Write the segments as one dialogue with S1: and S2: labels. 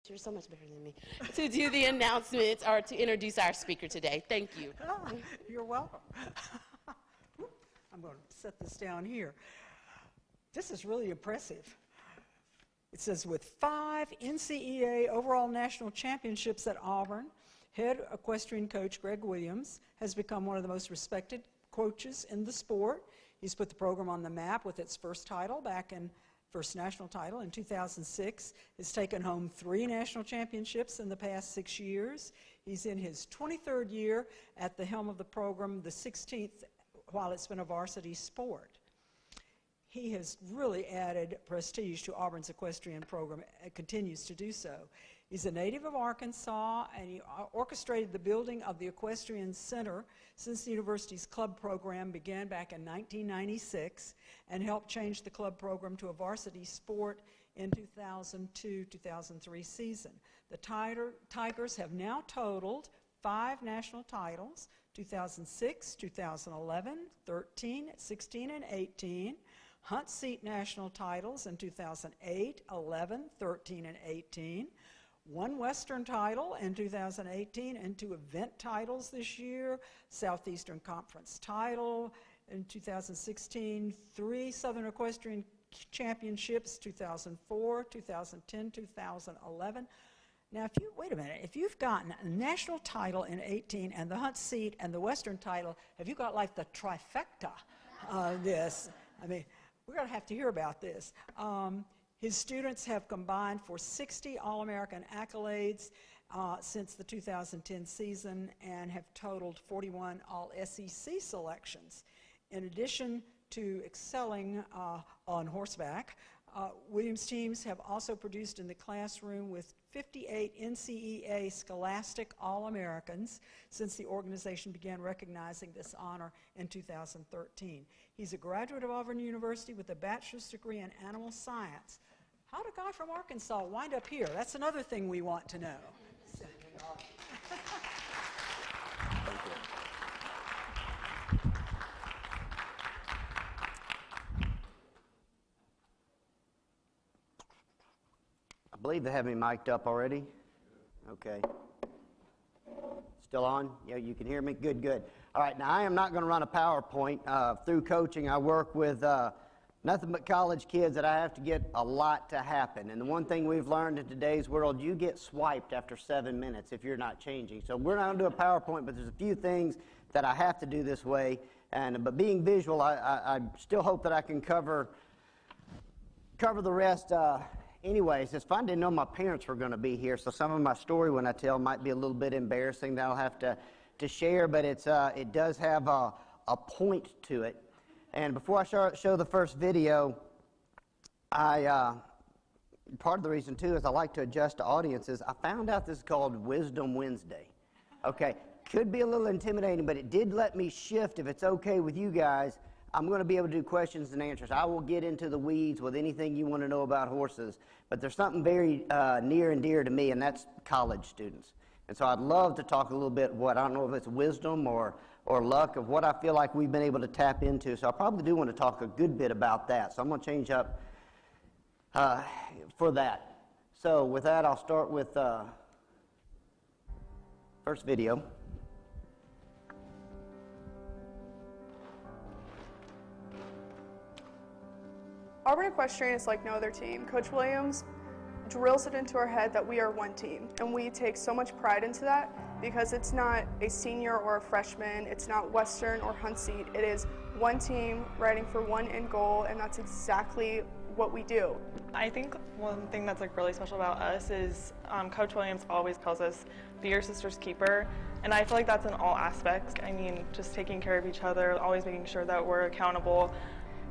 S1: You're so much better than me. To do the announcements or to introduce our speaker today. Thank you.
S2: You're welcome. I'm going to set this down here. This is really impressive. It says, with 5 NCEA overall national championships at Auburn, head equestrian coach Greg Williams has become one of the most respected coaches in the sport. He's put the program on the map with its first national title in 2006. Has taken home 3 national championships in the past 6 years. He's in his 23rd year at the helm of the program, the 16th while it's been a varsity sport. He has really added prestige to Auburn's equestrian program and continues to do so. He's a native of Arkansas, and he orchestrated the building of the Equestrian Center since the university's club program began back in 1996 and helped change the club program to a varsity sport in 2002-2003 season. The Tigers have now totaled 5 national titles, 2006, 2011, 13, 16, and 18, Hunt Seat national titles in 2008, 11, 13, and 18, 1 Western title in 2018, and 2 event titles this year, Southeastern Conference title in 2016, 3 Southern Equestrian Championships, 2004, 2010, 2011. Now, wait a minute, if you've gotten a national title in 18 and the Hunt Seat and the Western title, have you got like the trifecta of this? I mean, we're going to have to hear about this. His students have combined for 60 All-American accolades since the 2010 season and have totaled 41 All-SEC selections. In addition to excelling on horseback, Williams' teams have also produced in the classroom with 58 NCEA Scholastic All-Americans since the organization began recognizing this honor in 2013. He's a graduate of Auburn University with a bachelor's degree in animal science. How did a guy from Arkansas wind up here? That's another thing we want to know.
S3: I believe they have me mic'd up already. Okay. Still on? Yeah, you can hear me? Good, good. All right, now I am not going to run a PowerPoint. Through coaching, I work with nothing but college kids that I have to get a lot to happen. And the one thing we've learned in today's world, you get swiped after 7 minutes if you're not changing. So we're not going to do a PowerPoint, but there's a few things that I have to do this way. But being visual, I still hope that I can cover the rest. Anyways, it's fun to know my parents were going to be here, so some of my story when I tell might be a little bit embarrassing that I'll have to share, but it does have a point to it. And before I show the first video, part of the reason too is I like to adjust to audiences. I found out this is called Wisdom Wednesday. Okay, could be a little intimidating, but it did let me shift. If it's okay with you guys, I'm going to be able to do questions and answers. I will get into the weeds with anything you want to know about horses, but there's something very near and dear to me, and that's college students. And so I'd love to talk a little bit I don't know if it's wisdom or luck of what I feel like we've been able to tap into. So I probably do want to talk a good bit about that. So I'm going to change up for that. So with that, I'll start with first video.
S4: Auburn Equestrian is like no other team. Coach Williams drills it into our head that we are one team, and we take so much pride into that because it's not a senior or a freshman, it's not Western or Hunt Seat, it is one team riding for one end goal, and that's exactly what we do.
S5: I think one thing that's like really special about us is Coach Williams always calls us be your sister's keeper, and I feel like that's in all aspects. I mean, just taking care of each other, always making sure that we're accountable.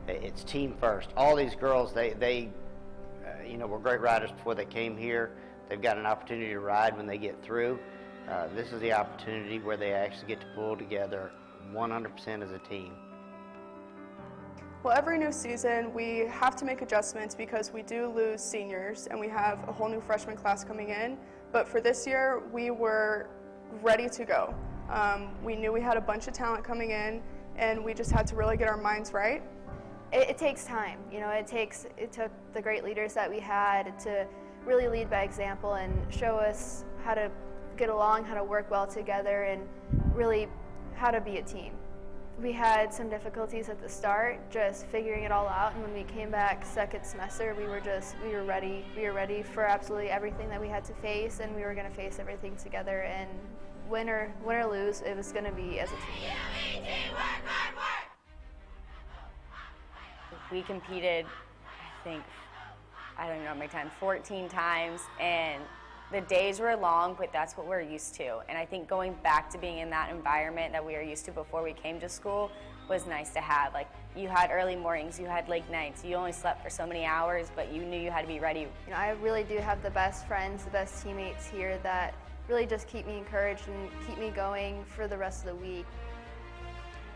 S3: It's team first. All these girls, they were great riders before they came here. They've got an opportunity to ride when they get through. This is the opportunity where they actually get to pull together 100% as a team.
S4: Well, every new season we have to make adjustments because we do lose seniors and we have a whole new freshman class coming in. But for this year, we were ready to go. We knew we had a bunch of talent coming in, and we just had to really get our minds right.
S6: It takes time. You know, it took the great leaders that we had to really lead by example and show us how to get along, how to work well together, and really how to be a team. We had some difficulties at the start, just figuring it all out, and when we came back second semester, we were ready. We were ready for absolutely everything that we had to face, and we were going to face everything together, and win or lose, it was going to be as a team.
S7: We competed, I don't even know how many times, 14 times, and the days were long, but that's what we're used to. And I think going back to being in that environment that we were used to before we came to school was nice to have. Like, you had early mornings, you had late nights, you only slept for so many hours, but you knew you had to be ready.
S6: You know, I really do have the best friends, the best teammates here that really just keep me encouraged and keep me going for the rest of the week.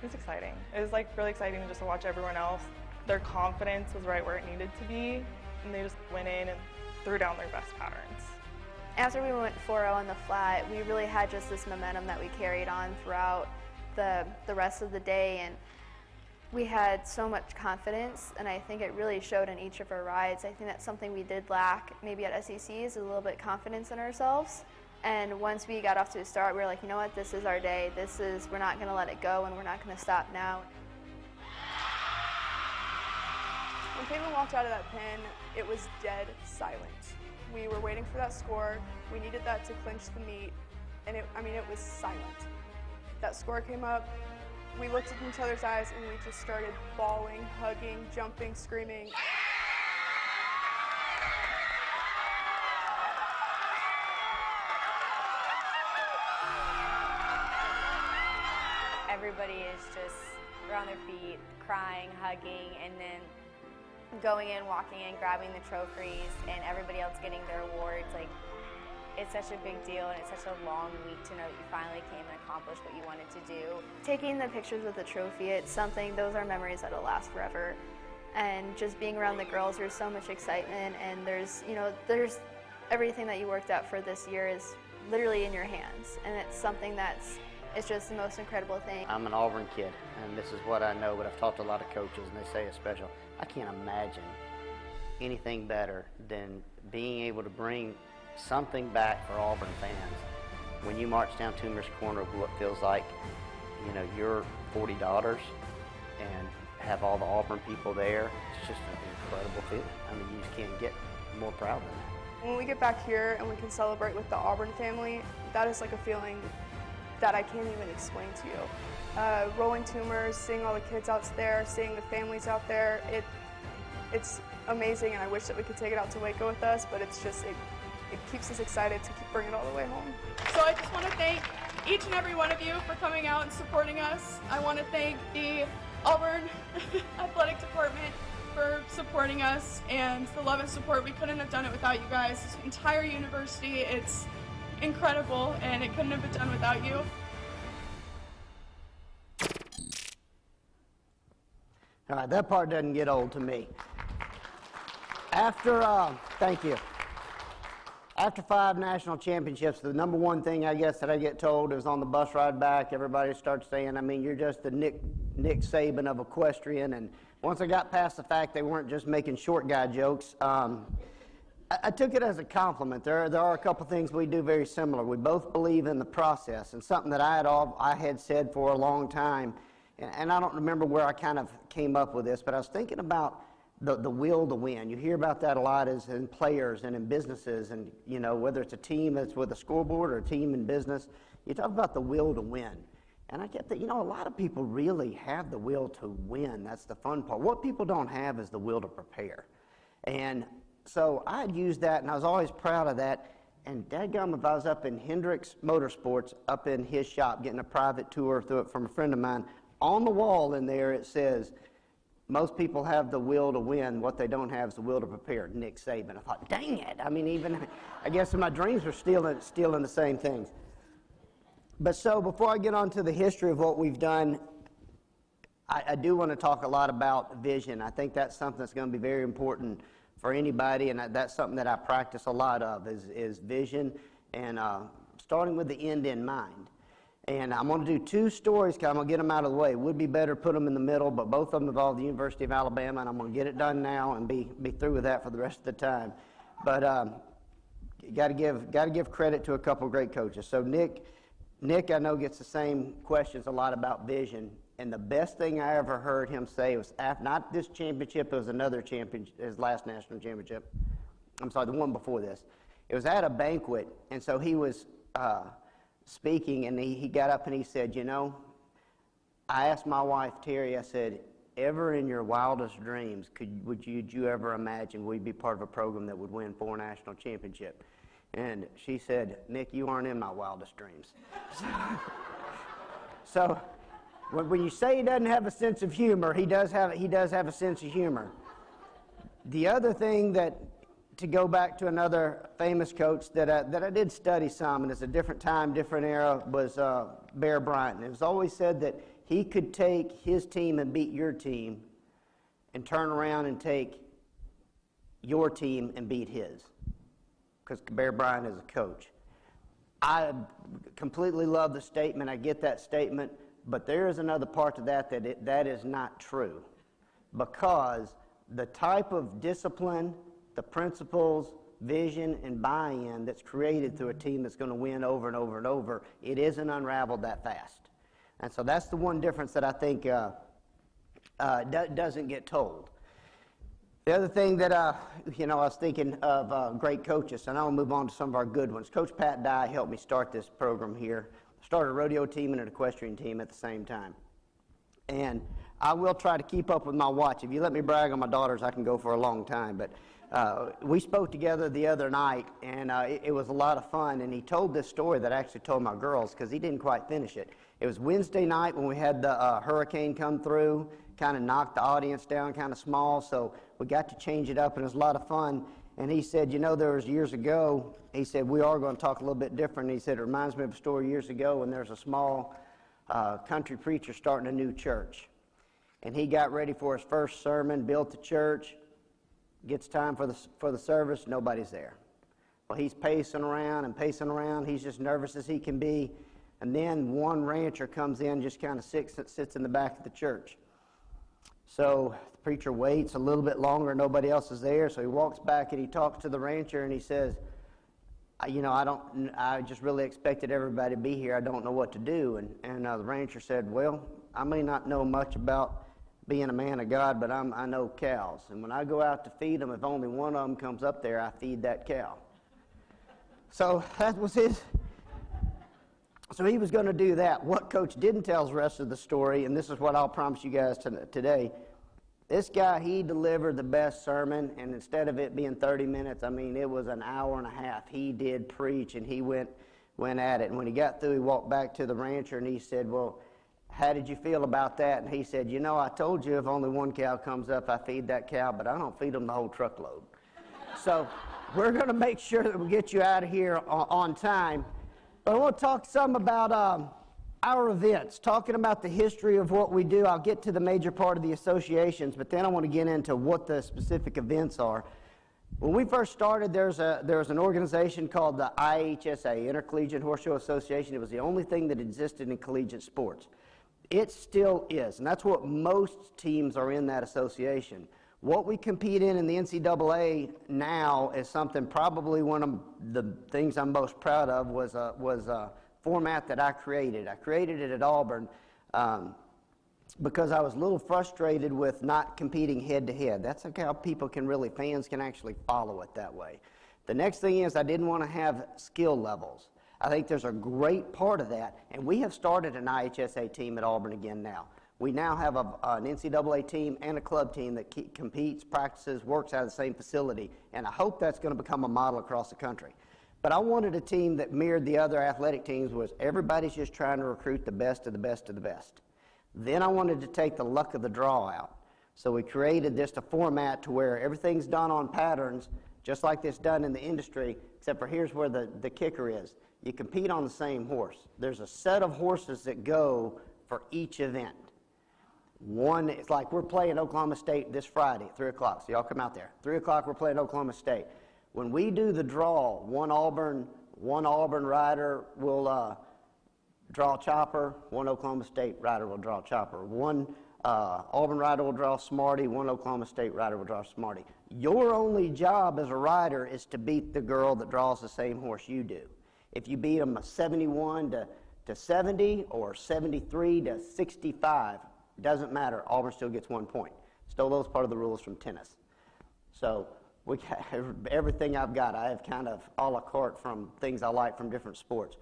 S5: It was exciting. It was like really exciting just to watch everyone else. Their confidence was right where it needed to be, and they just went in and threw down their best patterns.
S6: After we went 4-0 on the flat, we really had just this momentum that we carried on throughout the rest of the day, and we had so much confidence, and I think it really showed in each of our rides. I think that's something we did lack maybe at SEC is a little bit confidence in ourselves. And once we got off to a start, we were like, you know what, this is our day. We're not going to let it go, and we're not going to stop now.
S4: When Caitlin walked out of that pin, it was dead silent. We were waiting for that score. We needed that to clinch the meet, and it was silent. That score came up. We looked at each other's eyes, and we just started bawling, hugging, jumping, screaming.
S7: Everybody is just on their feet, crying, hugging, and then going in, walking in, grabbing the trophies, and everybody else getting their awards. Like, it's such a big deal, and it's such a long week to know that you finally came and accomplished what you wanted to do.
S6: Taking the pictures with the trophy, it's something, those are memories that'll last forever. And just being around the girls, there's so much excitement, and there's everything that you worked out for this year is literally in your hands, and it's something it's just the most incredible thing.
S3: I'm an Auburn kid, and this is what I know, but I've talked to a lot of coaches, and they say it's special. I can't imagine anything better than being able to bring something back for Auburn fans. When you march down Toomer's Corner of what feels like, your 40 daughters and have all the Auburn people there, it's just an incredible feeling. I mean, you just can't get more proud than that.
S4: When we get back here and we can celebrate with the Auburn family, that is like a feeling that I can't even explain to you. Rolling Toomers, seeing all the kids out there, seeing the families out there, it's amazing, and I wish that we could take it out to Waco with us, but it's just, it keeps us excited to bring it all the way home.
S8: So I just want to thank each and every one of you for coming out and supporting us. I want to thank the Auburn Athletic Department for supporting us, and the love and support. We couldn't have done it without you guys. This entire university, it's incredible, and it couldn't have been done without you.
S3: All right, that part doesn't get old to me. Thank you. After 5 national championships, the number one thing I guess that I get told is on the bus ride back, everybody starts saying, you're just the Nick Saban of equestrian. And once I got past the fact they weren't just making short guy jokes, I took it as a compliment. There are a couple things we do very similar. We both believe in the process, and something that I had said for a long time, and I don't remember where I kind of came up with this, but I was thinking about the will to win. You hear about that a lot as in players and in businesses, and whether it's a team that's with a scoreboard or a team in business, you talk about the will to win. And I get that, a lot of people really have the will to win. That's the fun part. What people don't have is the will to prepare. And so I had used that, and I was always proud of that. And dadgum, if I was up in Hendricks Motorsports, up in his shop, getting a private tour through it from a friend of mine, on the wall in there it says, most people have the will to win. What they don't have is the will to prepare. Nick Saban. I thought, dang it. I guess my dreams were stealing the same things. But so before I get on to the history of what we've done, I do want to talk a lot about vision. I think that's something that's going to be very important for anybody, and that's something that I practice a lot of is vision, and starting with the end in mind. And I'm going to do 2 stories because I'm going to get them out of the way. It would be better to put them in the middle, but both of them involve the University of Alabama, and I'm going to get it done now and be through with that for the rest of the time. But got to give credit to a couple of great coaches. So Nick, I know, gets the same questions a lot about vision. And the best thing I ever heard him say was, not this championship, it was another championship, his last national championship. I'm sorry, the one before this. It was at a banquet, and so he was speaking, and he got up and he said, you know, I asked my wife, Terry, I said, ever in your wildest dreams, would you ever imagine we'd be part of a program that would win 4 national championships? And she said, Nick, you aren't in my wildest dreams. So when you say he doesn't have a sense of humor, he does have a sense of humor. The other thing that, to go back to another famous coach that I did study some, and it's a different time, different era, was Bear Bryant. And it was always said that he could take his team and beat your team and turn around and take your team and beat his, because Bear Bryant is a coach. I completely love the statement. I get that statement. But there is another part to that that is not true, because the type of discipline, the principles, vision, and buy-in that's created through a team that's going to win over and over and over, it isn't unraveled that fast. And so that's the one difference that I think doesn't get told. The other thing that, I was thinking of great coaches, and I'll move on to some of our good ones. Coach Pat Dye helped me start this program here. Started a rodeo team and an equestrian team at the same time. And I will try to keep up with my watch. If you let me brag on my daughters, I can go for a long time. But we spoke together the other night, and it was a lot of fun. And he told this story that I actually told my girls, because he didn't quite finish it. It was Wednesday night when we had the hurricane come through, kind of knocked the audience down kind of small, so we got to change it up, and it was a lot of fun. And he said, there was years ago, he said, we are going to talk a little bit different. He said, it reminds me of a story years ago when there's a small country preacher starting a new church. And he got ready for his first sermon, built the church, gets time for the service, nobody's there. Well, he's pacing around, he's just nervous as he can be. And then one rancher comes in, just kind of sits in the back of the church. So the preacher waits a little bit longer, nobody else is there, so he walks back and he talks to the rancher and he says, I just really expected everybody to be here, I don't know what to do. And the rancher said, well, I may not know much about being a man of God, but I know cows. And when I go out to feed them, if only one of them comes up there, I feed that cow. So that was his. So he was going to do that. What Coach didn't tell the rest of the story, and this is what I'll promise you guys today, this guy, he delivered the best sermon, and instead of it being 30 minutes, it was an hour and a half. He did preach, and he went at it. And when he got through, he walked back to the rancher, and he said, well, how did you feel about that? And he said, I told you if only one cow comes up, I feed that cow, but I don't feed them the whole truckload. So we're going to make sure that we get you out of here on time. But I want to talk some about our events, talking about the history of what we do. I'll get to the major part of the associations, but then I want to get into what the specific events are. When we first started, there was an organization called the IHSA, Intercollegiate Horse Show Association. It was the only thing that existed in collegiate sports. It still is, and that's what most teams are in that association. What we compete in the NCAA now is something, probably one of the things I'm most proud of was a format that I created. I created it at Auburn because I was a little frustrated with not competing head-to-head. That's how fans can actually follow it that way. The next thing is I didn't want to have skill levels. I think there's a great part of that, and we have started an IHSA team at Auburn again now. We now have an NCAA team and a club team that competes, practices, works out of the same facility, and I hope that's going to become a model across the country. But I wanted a team that mirrored the other athletic teams, was everybody's just trying to recruit the best of the best of the best. Then I wanted to take the luck of the draw out. So we created just a format to where everything's done on patterns, just like it's done in the industry, except for here's where the kicker is. You compete on the same horse. There's a set of horses that go for each event. One, it's like we're playing Oklahoma State this Friday at 3 o'clock, so y'all come out there. 3 o'clock, we're playing Oklahoma State. When we do the draw, one Auburn rider will draw Chopper, one Oklahoma State rider will draw Chopper. One Auburn rider will draw Smarty, one Oklahoma State rider will draw Smarty. Your only job as a rider is to beat the girl that draws the same horse you do. If you beat them 71 to 70 or 73 to 65, doesn't matter. Auburn still gets 1 point. Still, those part of the rules from tennis. So everything I've got, I have kind of a la carte from things I like from different sports.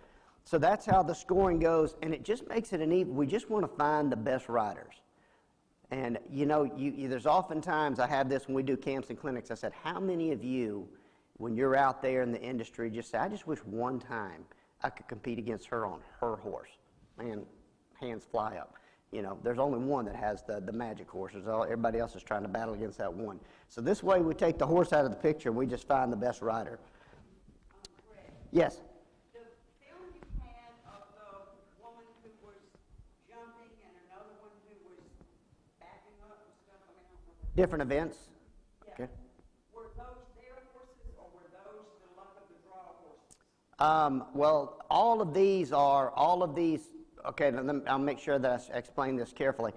S3: So that's how the scoring goes, and it just makes it an even. We just want to find the best riders. And, you know, there's oftentimes, I have this when we do camps and clinics, I said, how many of you, when you're out there in the industry, just say, I just wish one time I could compete against her on her horse? Man, hands fly up. You know, there's only one that has the magic horses. Everybody else is trying to battle against that one. So this way we take the horse out of the picture and we just find the best rider. Yes?
S9: The film you had of the woman who was jumping and another one who was backing up and stuff, I mean, I don't know.
S3: Different events?
S9: Yeah.
S3: Okay.
S9: Were those their horses or were those the luck of the draw horses?
S3: Well, all of these, okay, I'll make sure that I explain this carefully.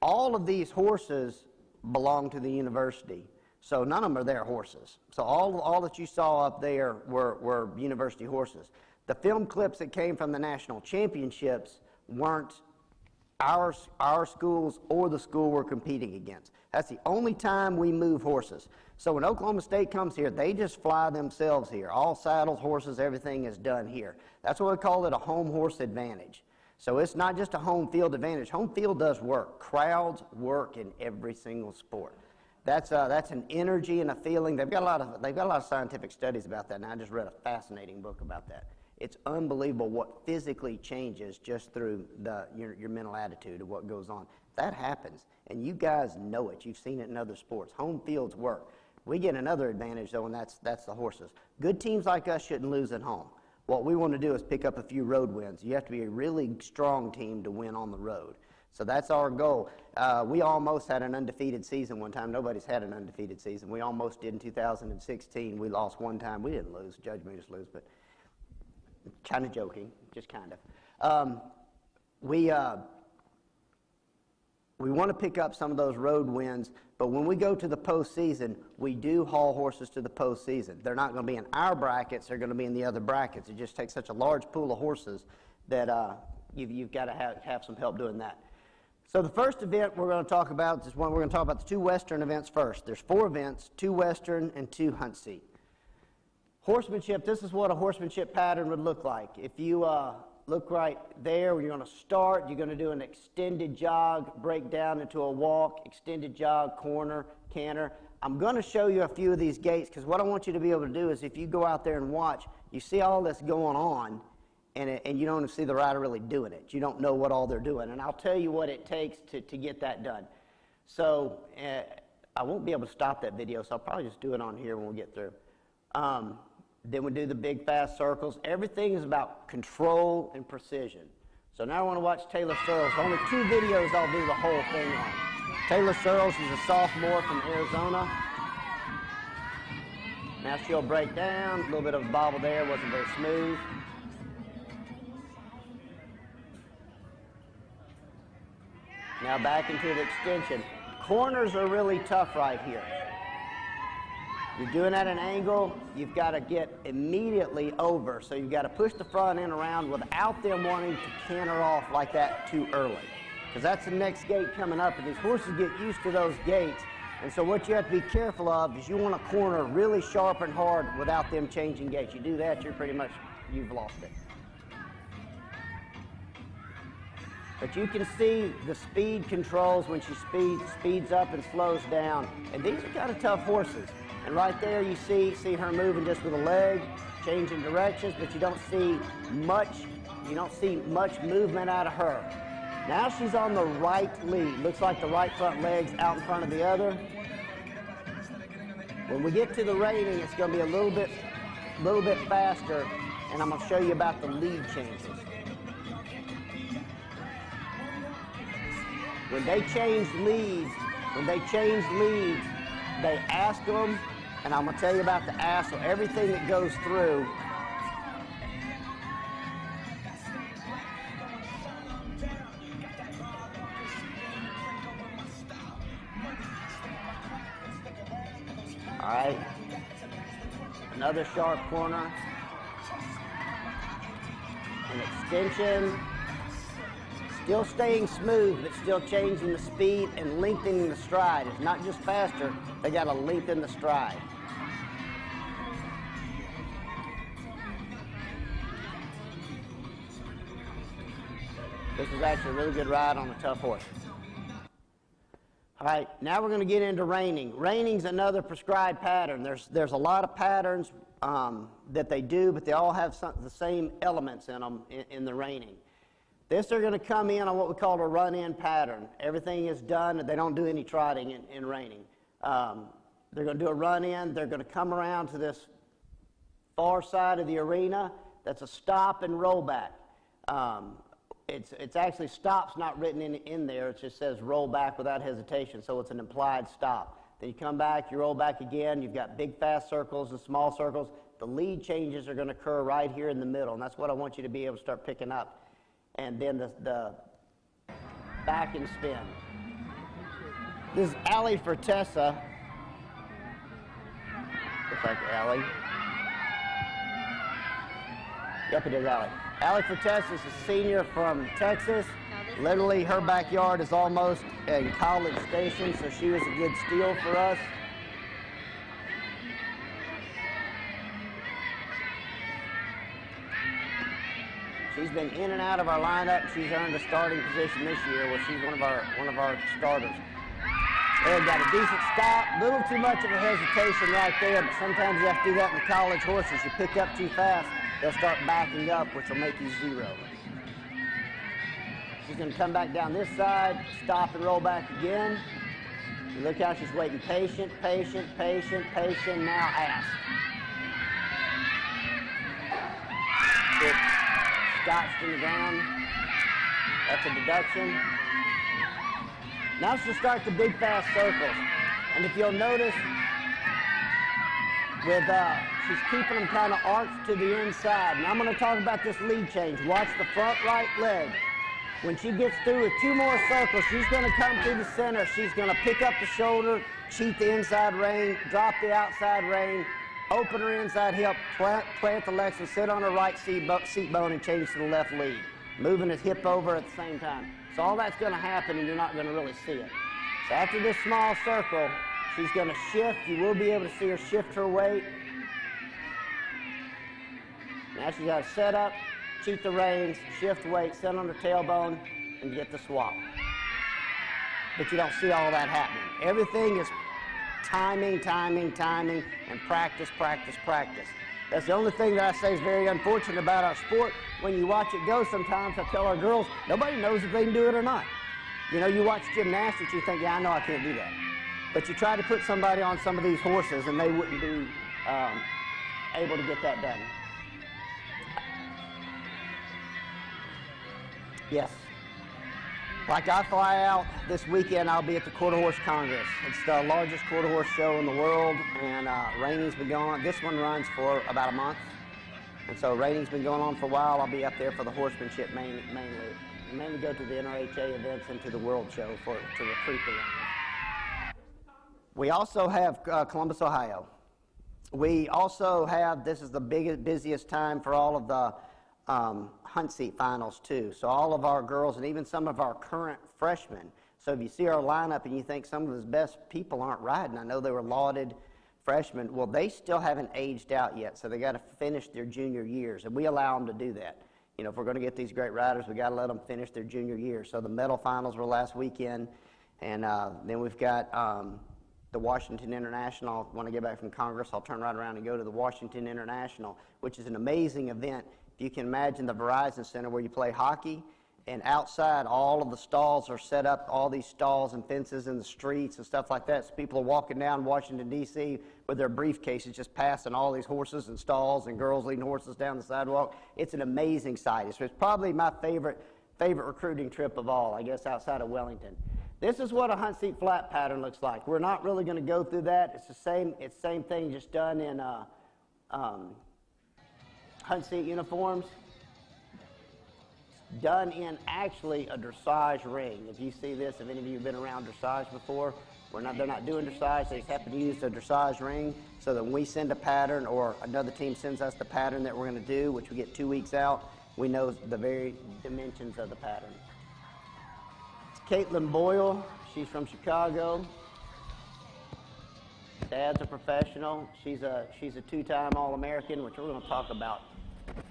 S3: All of these horses belong to the university, so none of them are their horses. So all that you saw up there were university horses. The film clips that came from the national championships weren't our schools or the school we're competing against. That's the only time we move horses. So when Oklahoma State comes here, they just fly themselves here. All saddles, horses, everything is done here. That's why we call it a home horse advantage. So it's not just a home field advantage. Home field does work. Crowds work in every single sport. That's an energy and a feeling. They've got a lot of scientific studies about that, and I just read a fascinating book about that. It's unbelievable what physically changes just through your mental attitude of what goes on. That happens, and you guys know it. You've seen it in other sports. Home fields work. We get another advantage, though, and that's the horses. Good teams like us shouldn't lose at home. What we want to do is pick up a few road wins. You have to be a really strong team to win on the road. So that's our goal. We almost had an undefeated season one time. Nobody's had an undefeated season. We almost did in 2016. We lost one time. We didn't lose. Judge made us lose, but kind of joking, just kind of. We want to pick up some of those road wins, but when we go to the postseason, we do haul horses to the postseason. They're not going to be in our brackets. They're going to be in the other brackets. It just takes such a large pool of horses that you've got to have some help doing that. So the first event we're going to talk about is one we're going to talk about the two Western events first. There's 4 events, 2 Western and 2 hunt seat. Horsemanship, this is what a horsemanship pattern would look like. If you look right there, when you're going to start, you're going to do an extended jog, break down into a walk, extended jog, corner, canter. I'm going to show you a few of these gaits because what I want you to be able to do is if you go out there and watch, you see all this going on and you don't see the rider really doing it. You don't know what all they're doing. And I'll tell you what it takes to get that done. So I won't be able to stop that video, so I'll probably just do it on here when we get through. Then we do the big fast circles. Everything is about control and precision. So now I want to watch Taylor Searles. Only 2 videos I'll do the whole thing on. Taylor Searles is a sophomore from Arizona. Now she'll break down. A little bit of a bobble there. Wasn't very smooth. Now back into the extension. Corners are really tough right here. You're doing at an angle, you've got to get immediately over. So you've got to push the front end around without them wanting to canter off like that too early. Because that's the next gate coming up, and these horses get used to those gates. And so what you have to be careful of is you want to corner really sharp and hard without them changing gates. You do that, you've lost it. But you can see the speed controls when she speeds up and slows down. And these are kind of tough horses. And right there you see her moving just with a leg, changing directions, but you don't see much movement out of her. Now she's on the right lead. Looks like the right front leg's out in front of the other. When we get to the reining, it's going to be a little bit faster, and I'm going to show you about the lead changes. When they change leads, they ask them, and I'm going to tell you about the ask, so everything that goes through. All right. Another sharp corner. An extension. Still staying smooth, but still changing the speed and lengthening the stride. It's not just faster, they got to lengthen the stride. This is actually a really good ride on a tough horse. All right, now we're going to get into reining. Reining's another prescribed pattern. There's a lot of patterns that they do, but they all have the same elements in them in the reining. This, they're going to come in on what we call a run-in pattern. Everything is done. They don't do any trotting in reining. They're going to do a run-in. They're going to come around to this far side of the arena. That's a stop and roll back. It's actually stop's not written in there. It just says roll back without hesitation, so it's an implied stop. Then you come back, you roll back again. You've got big fast circles and small circles. The lead changes are going to occur right here in the middle, and that's what I want you to be able to start picking up. And then the back and spin. This is Allie for Tessa. Looks like Allie. Yep, it is Allie. Allie Fortessa is a senior from Texas. Literally, her backyard is almost in College Station, so she was a good steal for us. She's been in and out of our lineup. She's earned a starting position this year, where she's one of our starters. They've got a decent stop, a little too much of a hesitation right there, but sometimes you have to do that in the college horses. You pick up too fast, they'll start backing up, which will make you zero. She's going to come back down this side, stop and roll back again. You look how she's waiting, patient, patient, patient, patient, now ask. Good. Scotched in the ground. That's a deduction. Now she'll start the big fast circles. And if you'll notice, she's keeping them kind of arched to the inside. And I'm going to talk about this lead change. Watch the front right leg. When she gets through with 2 more circles, she's going to come through the center. She's going to pick up the shoulder, cheat the inside rein, drop the outside rein, open her inside hip, plant the legs, and sit on her right seat bone and change to the left lead, moving his hip over at the same time. So all that's going to happen, and you're not going to really see it. So after this small circle, she's going to shift. You will be able to see her shift her weight. Now she's got to set up, cheat the reins, shift weight, sit on her tailbone, and get the swap. But you don't see all that happening. Everything is timing, timing, timing, and practice, practice, practice. That's the only thing that I say is very unfortunate about our sport. When you watch it go, sometimes I tell our girls, nobody knows if they can do it or not. You know, you watch gymnastics, you think, yeah, I know I can't do that. But you try to put somebody on some of these horses, and they wouldn't be able to get that done. Yes. Like I fly out this weekend, I'll be at the Quarter Horse Congress. It's the largest quarter horse show in the world, and reigning's been going on. This one runs for about a month, and so reigning's been going on for a while. I'll be up there for the horsemanship mainly. Mainly go to the NRHA events and to the World Show to recruit the reining. We also have Columbus, Ohio. We also have, this is the busiest time for all of the hunt seat finals too. So all of our girls and even some of our current freshmen. So if you see our lineup and you think some of his best people aren't riding, I know they were lauded freshmen, well, they still haven't aged out yet, so they got to finish their junior years, and we allow them to do that. You know, if we're going to get these great riders, we got to let them finish their junior year. So the medal finals were last weekend, and then we've got the Washington International. When I get back from Congress, I'll turn right around and go to the Washington International, which is an amazing event. If you can imagine the Verizon Center where you play hockey, and outside all of the stalls are set up, all these stalls and fences in the streets and stuff like that. So people are walking down Washington, D.C. with their briefcases just passing all these horses and stalls and girls leading horses down the sidewalk. It's an amazing sight. It's probably my favorite recruiting trip of all, I guess, outside of Wellington. This is what a hunt seat flat pattern looks like. We're not really going to go through that. It's the same thing, just done in hunt seat uniforms. It's done in actually a dressage ring. If you see this, if any of you have been around dressage before, They're not doing dressage. They just happen to use the dressage ring so that when we send a pattern or another team sends us the pattern that we're going to do, which we get 2 weeks out, we know the very dimensions of the pattern. It's Caitlin Boyle. She's from Chicago. Dad's a professional. She's a two-time All-American, which we're going to talk about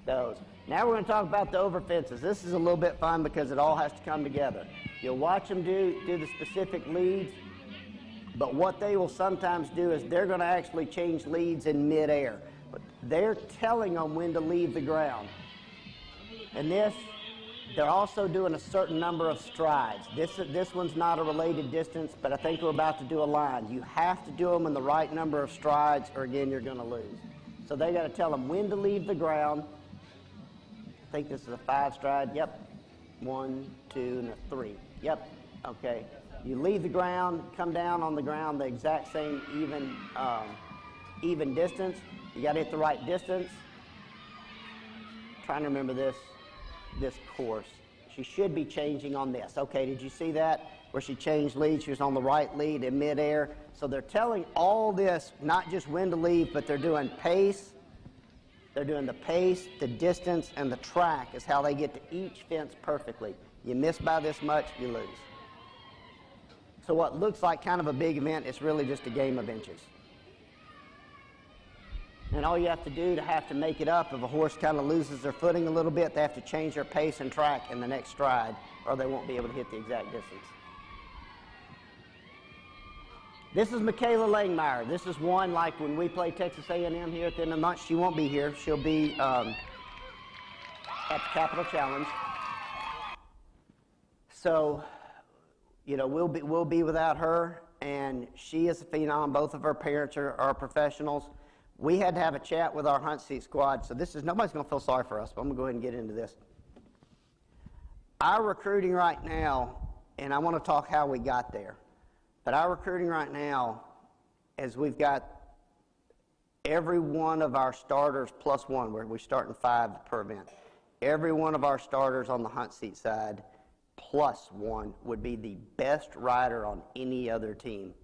S3: those. Now we're going to talk about the over fences. This is a little bit fun because it all has to come together. You'll watch them do the specific leads, but what they will sometimes do is they're going to actually change leads in midair. But they're telling them when to leave the ground. And this, they're also doing a certain number of strides. This one's not a related distance, but I think we're about to do a line. You have to do them in the right number of strides, or again, you're going to lose. So they got to tell them when to leave the ground. I think this is a 5-stride. Yep. 1, 2, and a 3. Yep. Okay. You leave the ground, come down on the ground the exact same even distance. You got to hit the right distance. Trying to remember this course. She should be changing on this. Okay, did you see that? Where she changed lead, she was on the right lead in midair. So they're telling all this, not just when to leave, but they're doing pace. They're doing the pace, the distance, and the track is how they get to each fence perfectly. You miss by this much, you lose. So what looks like kind of a big event is really just a game of inches. And all you have to do to have to make it up, if a horse kind of loses their footing a little bit, they have to change their pace and track in the next stride, or they won't be able to hit the exact distance. This is Michaela Langmeyer. This is one like when we play Texas A&M here at the end of the month. She won't be here. She'll be at the Capital Challenge. So, you know, we'll be without her, and she is a phenom. Both of her parents are professionals. We had to have a chat with our hunt seat squad, so nobody's going to feel sorry for us, but I'm going to go ahead and get into this. Our recruiting right now, and I want to talk how we got there, but our recruiting right now is we've got every one of our starters plus one, where we're starting 5 per event. Every one of our starters on the hunt seat side plus one would be the best rider on any other team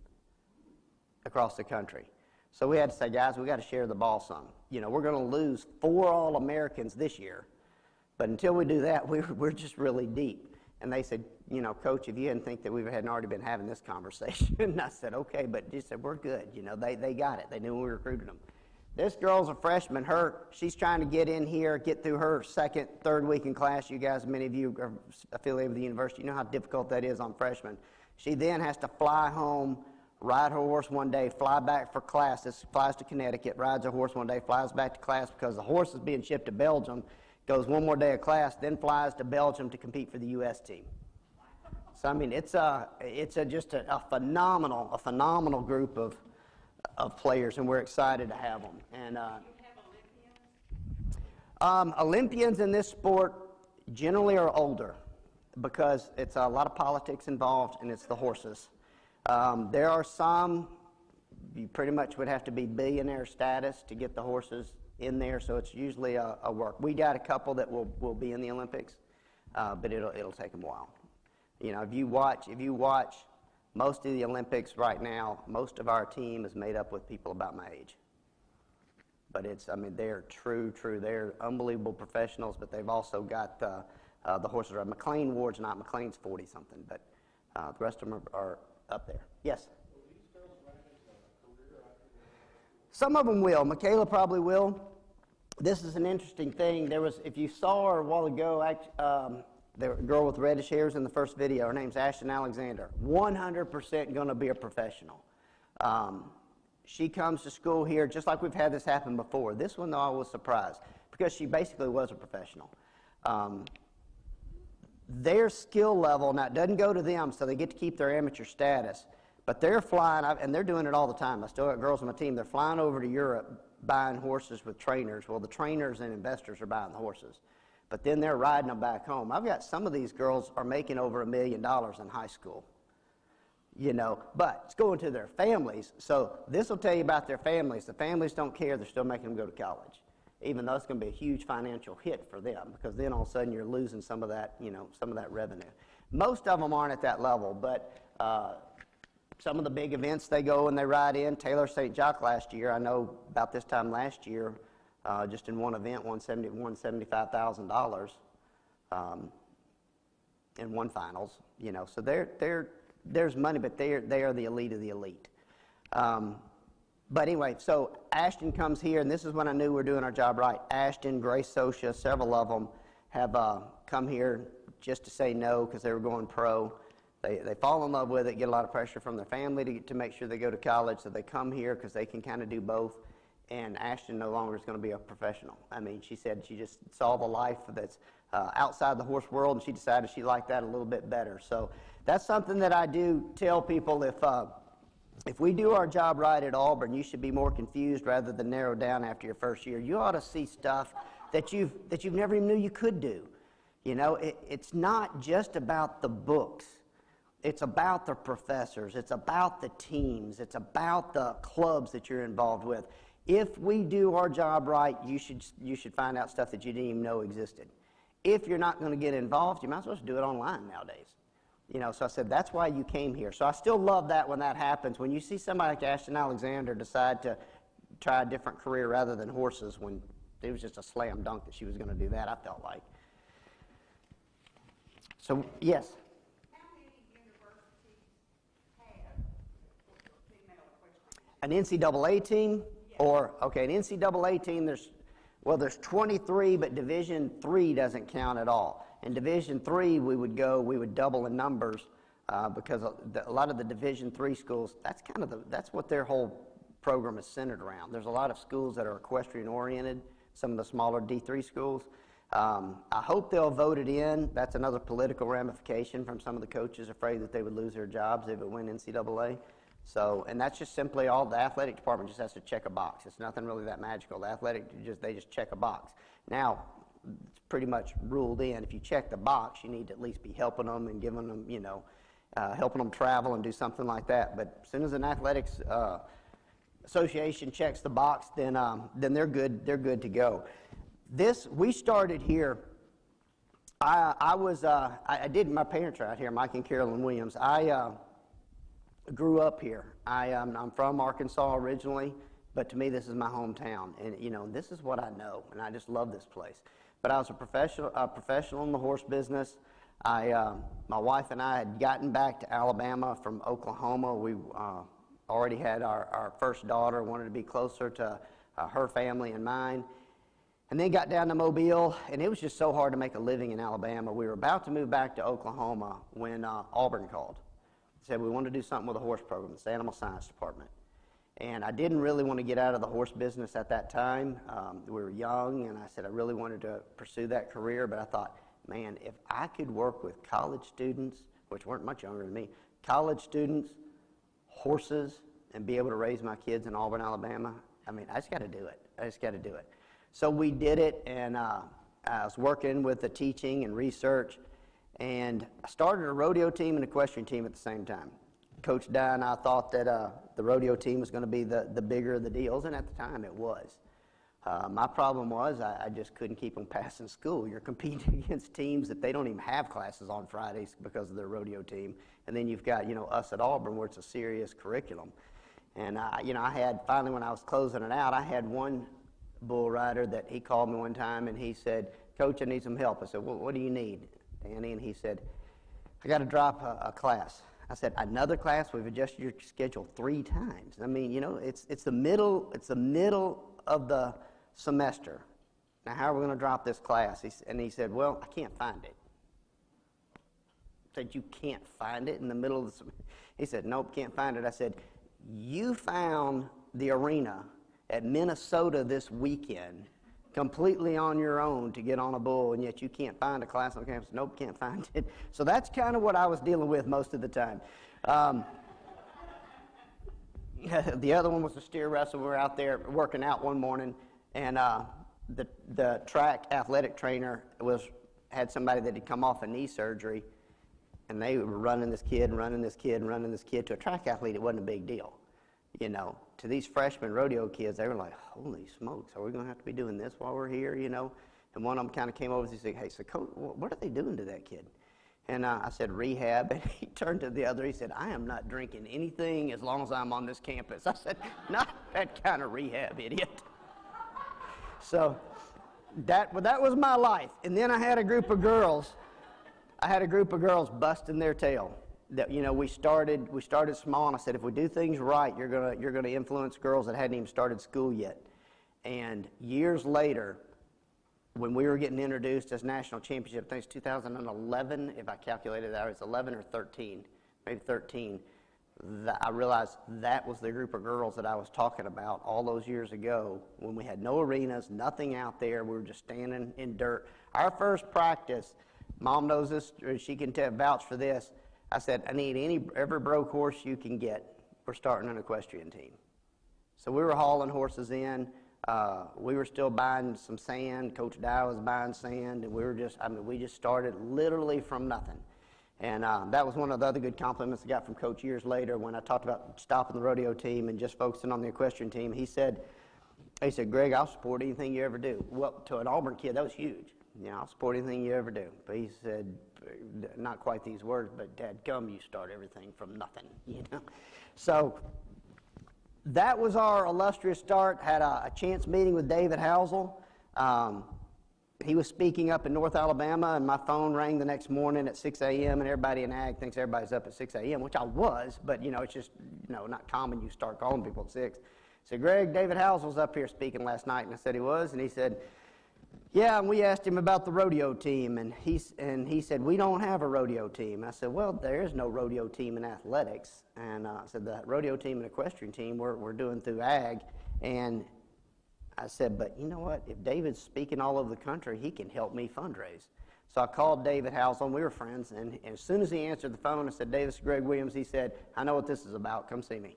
S3: across the country. So we had to say, guys, we got to share the ball some. You know, we're going to lose 4 All-Americans this year, but until we do that, we're just really deep. And they said, you know, Coach, if you didn't think that we hadn't already been having this conversation, and I said, okay, but they said, we're good. You know, they got it. They knew when we recruited them. This girl's a freshman. She's trying to get in here, get through her 2nd, 3rd week in class. You guys, many of you are affiliated with the university. You know how difficult that is on freshmen. She then has to fly home, ride her horse one day, fly back for class. This flies to Connecticut, rides her horse one day, flies back to class because the horse is being shipped to Belgium, goes one more day of class, then flies to Belgium to compete for the U.S. team. So, I mean, it's just a phenomenal group of players, and we're excited to have them. And Olympians in this sport generally are older because it's a lot of politics involved, and it's the horses. There are some, you pretty much would have to be billionaire status to get the horses in there, so it's usually a work. We got a couple that will be in the Olympics, but it'll take them a while. You know, if you watch most of the Olympics right now, most of our team is made up with people about my age. But they're true. They're unbelievable professionals, but they've also got the horses. McLean Ward's not. McLean's 40-something, but the rest of them are up there. Yes? Some of them will. Michaela probably will. This is an interesting thing. If you saw her a while ago, the girl with reddish hairs in the first video, her name's Ashton Alexander. 100% going to be a professional. She comes to school here just like we've had this happen before. This one, though, I was surprised because she basically was a professional. Their skill level, now it doesn't go to them, so they get to keep their amateur status, but they're flying, and they're doing it all the time. I still got girls on my team. They're flying over to Europe buying horses with trainers. Well, the trainers and investors are buying the horses. But then they're riding them back home. I've got some of these girls are making over $1 million in high school, you know, but it's going to their families. So this will tell you about their families. The families don't care. They're still making them go to college, even though it's going to be a huge financial hit for them because then all of a sudden you're losing some of that, you know, some of that revenue. Most of them aren't at that level, but some of the big events they go and they ride in. Taylor St. Jacques last year, I know about this time last year, just in one event, won $75,000 in one finals. You know, so there's money, but they are the elite of the elite. But anyway, so Ashton comes here, and this is when I knew we were doing our job right. Ashton, Grace Socia, several of them have come here just to say no because they were going pro. They fall in love with it, get a lot of pressure from their family to make sure they go to college, so they come here because they can kind of do both. And Ashton no longer is going to be a professional. I mean, she said she just saw the life that's outside the horse world, and she decided she liked that a little bit better. So that's something that I do tell people. If we do our job right at Auburn, you should be more confused rather than narrowed down after your first year. You ought to see stuff that you've never even knew you could do. You know, it's not just about the books. It's about the professors. It's about the teams. It's about the clubs that you're involved with. If we do our job right, you should find out stuff that you didn't even know existed. If you're not going to get involved, you might as well just do it online nowadays. You know, so I said, that's why you came here. So I still love that when that happens. When you see somebody like Ashton Alexander decide to try a different career rather than horses, when it was just a slam dunk that she was going to do that, I felt like. So, yes? An NCAA team, or an NCAA team. There's 23, but Division III doesn't count at all. In Division III, we would double in numbers because a lot of the Division III schools, that's what their whole program is centered around. There's a lot of schools that are equestrian oriented. Some of the smaller D3 schools. I hope they'll vote it in. That's another political ramification from some of the coaches afraid that they would lose their jobs if it went NCAA. So, and that's just simply all the athletic department just has to check a box. It's nothing really that magical. The athletic, they just check a box. Now, it's pretty much ruled in. If you check the box, you need to at least be helping them and giving them, helping them travel and do something like that. But as soon as an athletics association checks the box, then they're good. They're good to go. We started here. I did. My parents are out here, Mike and Carolyn Williams. I grew up here. I'm from Arkansas originally, but to me this is my hometown, and this is what I know, and I just love this place. But I was a professional in the horse business. My wife and I had gotten back to Alabama from Oklahoma. We already had our first daughter, wanted to be closer to her family and mine, and then got down to Mobile, and it was just so hard to make a living in Alabama. We were about to move back to Oklahoma when Auburn called. Said we wanted to do something with the horse program, it's the animal science department. And I didn't really want to get out of the horse business at that time. We were young, and I said I really wanted to pursue that career, but I thought, man, if I could work with college students, which weren't much younger than me, college students, horses, and be able to raise my kids in Auburn, Alabama, I mean, I just got to do it. I just got to do it. So we did it, and I was working with the teaching and research, and I started a rodeo team and equestrian team at the same time. Coach Dye and I thought that the rodeo team was going to be the bigger of the deals, and at the time it was. My problem was I just couldn't keep them passing school. You're competing against teams that they don't even have classes on Fridays because of their rodeo team. And then you've got, us at Auburn where it's a serious curriculum. And, I had, finally when I was closing it out, I had one bull rider that he called me one time and he said, Coach, I need some help. I said, well, what do you need, Danny? And he said, I got to drop a class. I said, another class? We've adjusted your schedule 3 times. I mean, it's the middle of the semester. Now, how are we going to drop this class? He said, well, I can't find it. I said, you can't find it in the middle of the semester? He said, nope, can't find it. I said, you found the arena at Minnesota this weekend completely on your own to get on a bull, and yet you can't find a class on campus. Nope, can't find it. So that's kind of what I was dealing with most of the time. The other one was the steer wrestle. We were out there working out one morning, and the track athletic trainer had somebody that had come off a knee surgery, and they were running this kid and running this kid and running this kid. To a track athlete, it wasn't a big deal. To these freshman rodeo kids, they were like, holy smokes, are we going to have to be doing this while we're here, And one of them kind of came over and said, hey, so Coach, what are they doing to that kid? And I said, rehab. And he turned to the other. He said, I am not drinking anything as long as I'm on this campus. I said, not that kind of rehab, idiot. So that was my life. And then I had a group of girls. Busting their tail. That, you know, we started small, and I said, if we do things right, you're gonna influence girls that hadn't even started school yet. And years later, when we were getting introduced as national championship, I think it's 2011, if I calculated that, it's 11 or 13, maybe 13, I realized that was the group of girls that I was talking about all those years ago when we had no arenas, nothing out there. We were just standing in dirt. Our first practice, Mom knows this, she can vouch for this. I said, I need every broke horse you can get. We're starting an equestrian team. So we were hauling horses in. We were still buying some sand. Coach Dye was buying sand, and we just started literally from nothing. And that was one of the other good compliments I got from Coach years later when I talked about stopping the rodeo team and just focusing on the equestrian team. He said, Greg, I'll support anything you ever do. Well, to an Auburn kid, that was huge. You know, I'll support anything you ever do. But he said, not quite these words, but dadgum, you start everything from nothing, you know. So that was our illustrious start. Had a chance meeting with David Housel. He was speaking up in North Alabama, and my phone rang the next morning at 6 a.m., and everybody in ag thinks everybody's up at 6 a.m., which I was, but, you know, it's just, you know, not common you start calling people at 6. I said, Greg, David Housel's up here speaking last night, and I said he was, and he said, yeah, and we asked him about the rodeo team, and he said, we don't have a rodeo team. I said, well, there is no rodeo team in athletics. And I said, the rodeo team and equestrian team we're doing through ag. And I said, but you know what? If David's speaking all over the country, he can help me fundraise. So I called David Housel, and we were friends, and as soon as he answered the phone, I said, Davis, Greg Williams, he said, I know what this is about. Come see me.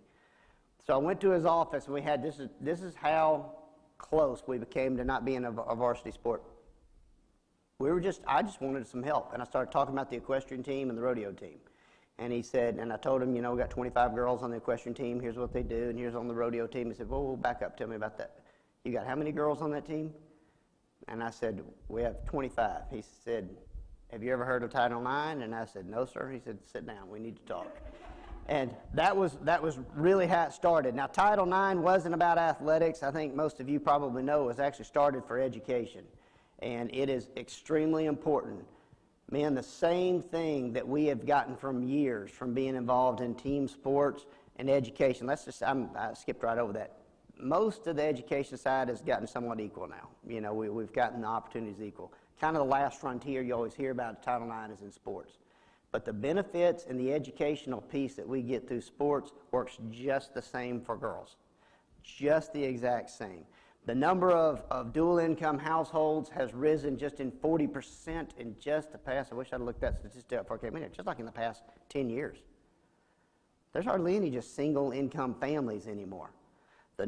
S3: So I went to his office, and we had, this is how close we became to not being a varsity sport. I just wanted some help, and I started talking about the equestrian team and the rodeo team. And he said, and I told him, you know, we got 25 girls on the equestrian team, here's what they do, and here's on the rodeo team. He said, well, back up, tell me about that. You got how many girls on that team? And I said, we have 25. He said, have you ever heard of Title IX? And I said, no, sir. He said, sit down, we need to talk. And that was really how it started. Now, Title IX wasn't about athletics. I think most of you probably know it was actually started for education. And it is extremely important. Man, the same thing that we have gotten from years from being involved in team sports and education. I skipped right over that. Most of the education side has gotten somewhat equal now. You know, we've gotten the opportunities equal. Kind of the last frontier you always hear about Title IX is in sports. But the benefits and the educational piece that we get through sports works just the same for girls. Just the exact same. The number of dual income households has risen just in 40% in just the past, I wish I'd looked that statistic up before I came in here, just like in the past 10 years. There's hardly any just single income families anymore. The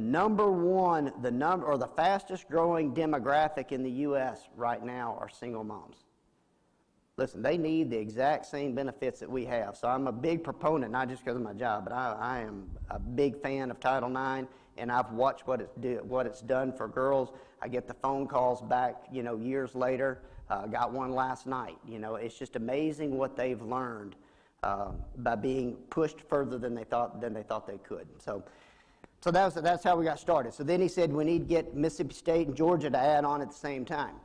S3: fastest growing demographic in the U.S. right now are single moms. Listen, they need the exact same benefits that we have. So I'm a big proponent, not just because of my job, but I am a big fan of Title IX, and I've watched what it's done for girls. I get the phone calls back, you know, years later. Got one last night. You know, it's just amazing what they've learned by being pushed further than they thought they could. So that's how we got started. So then he said we need to get Mississippi State and Georgia to add on at the same time.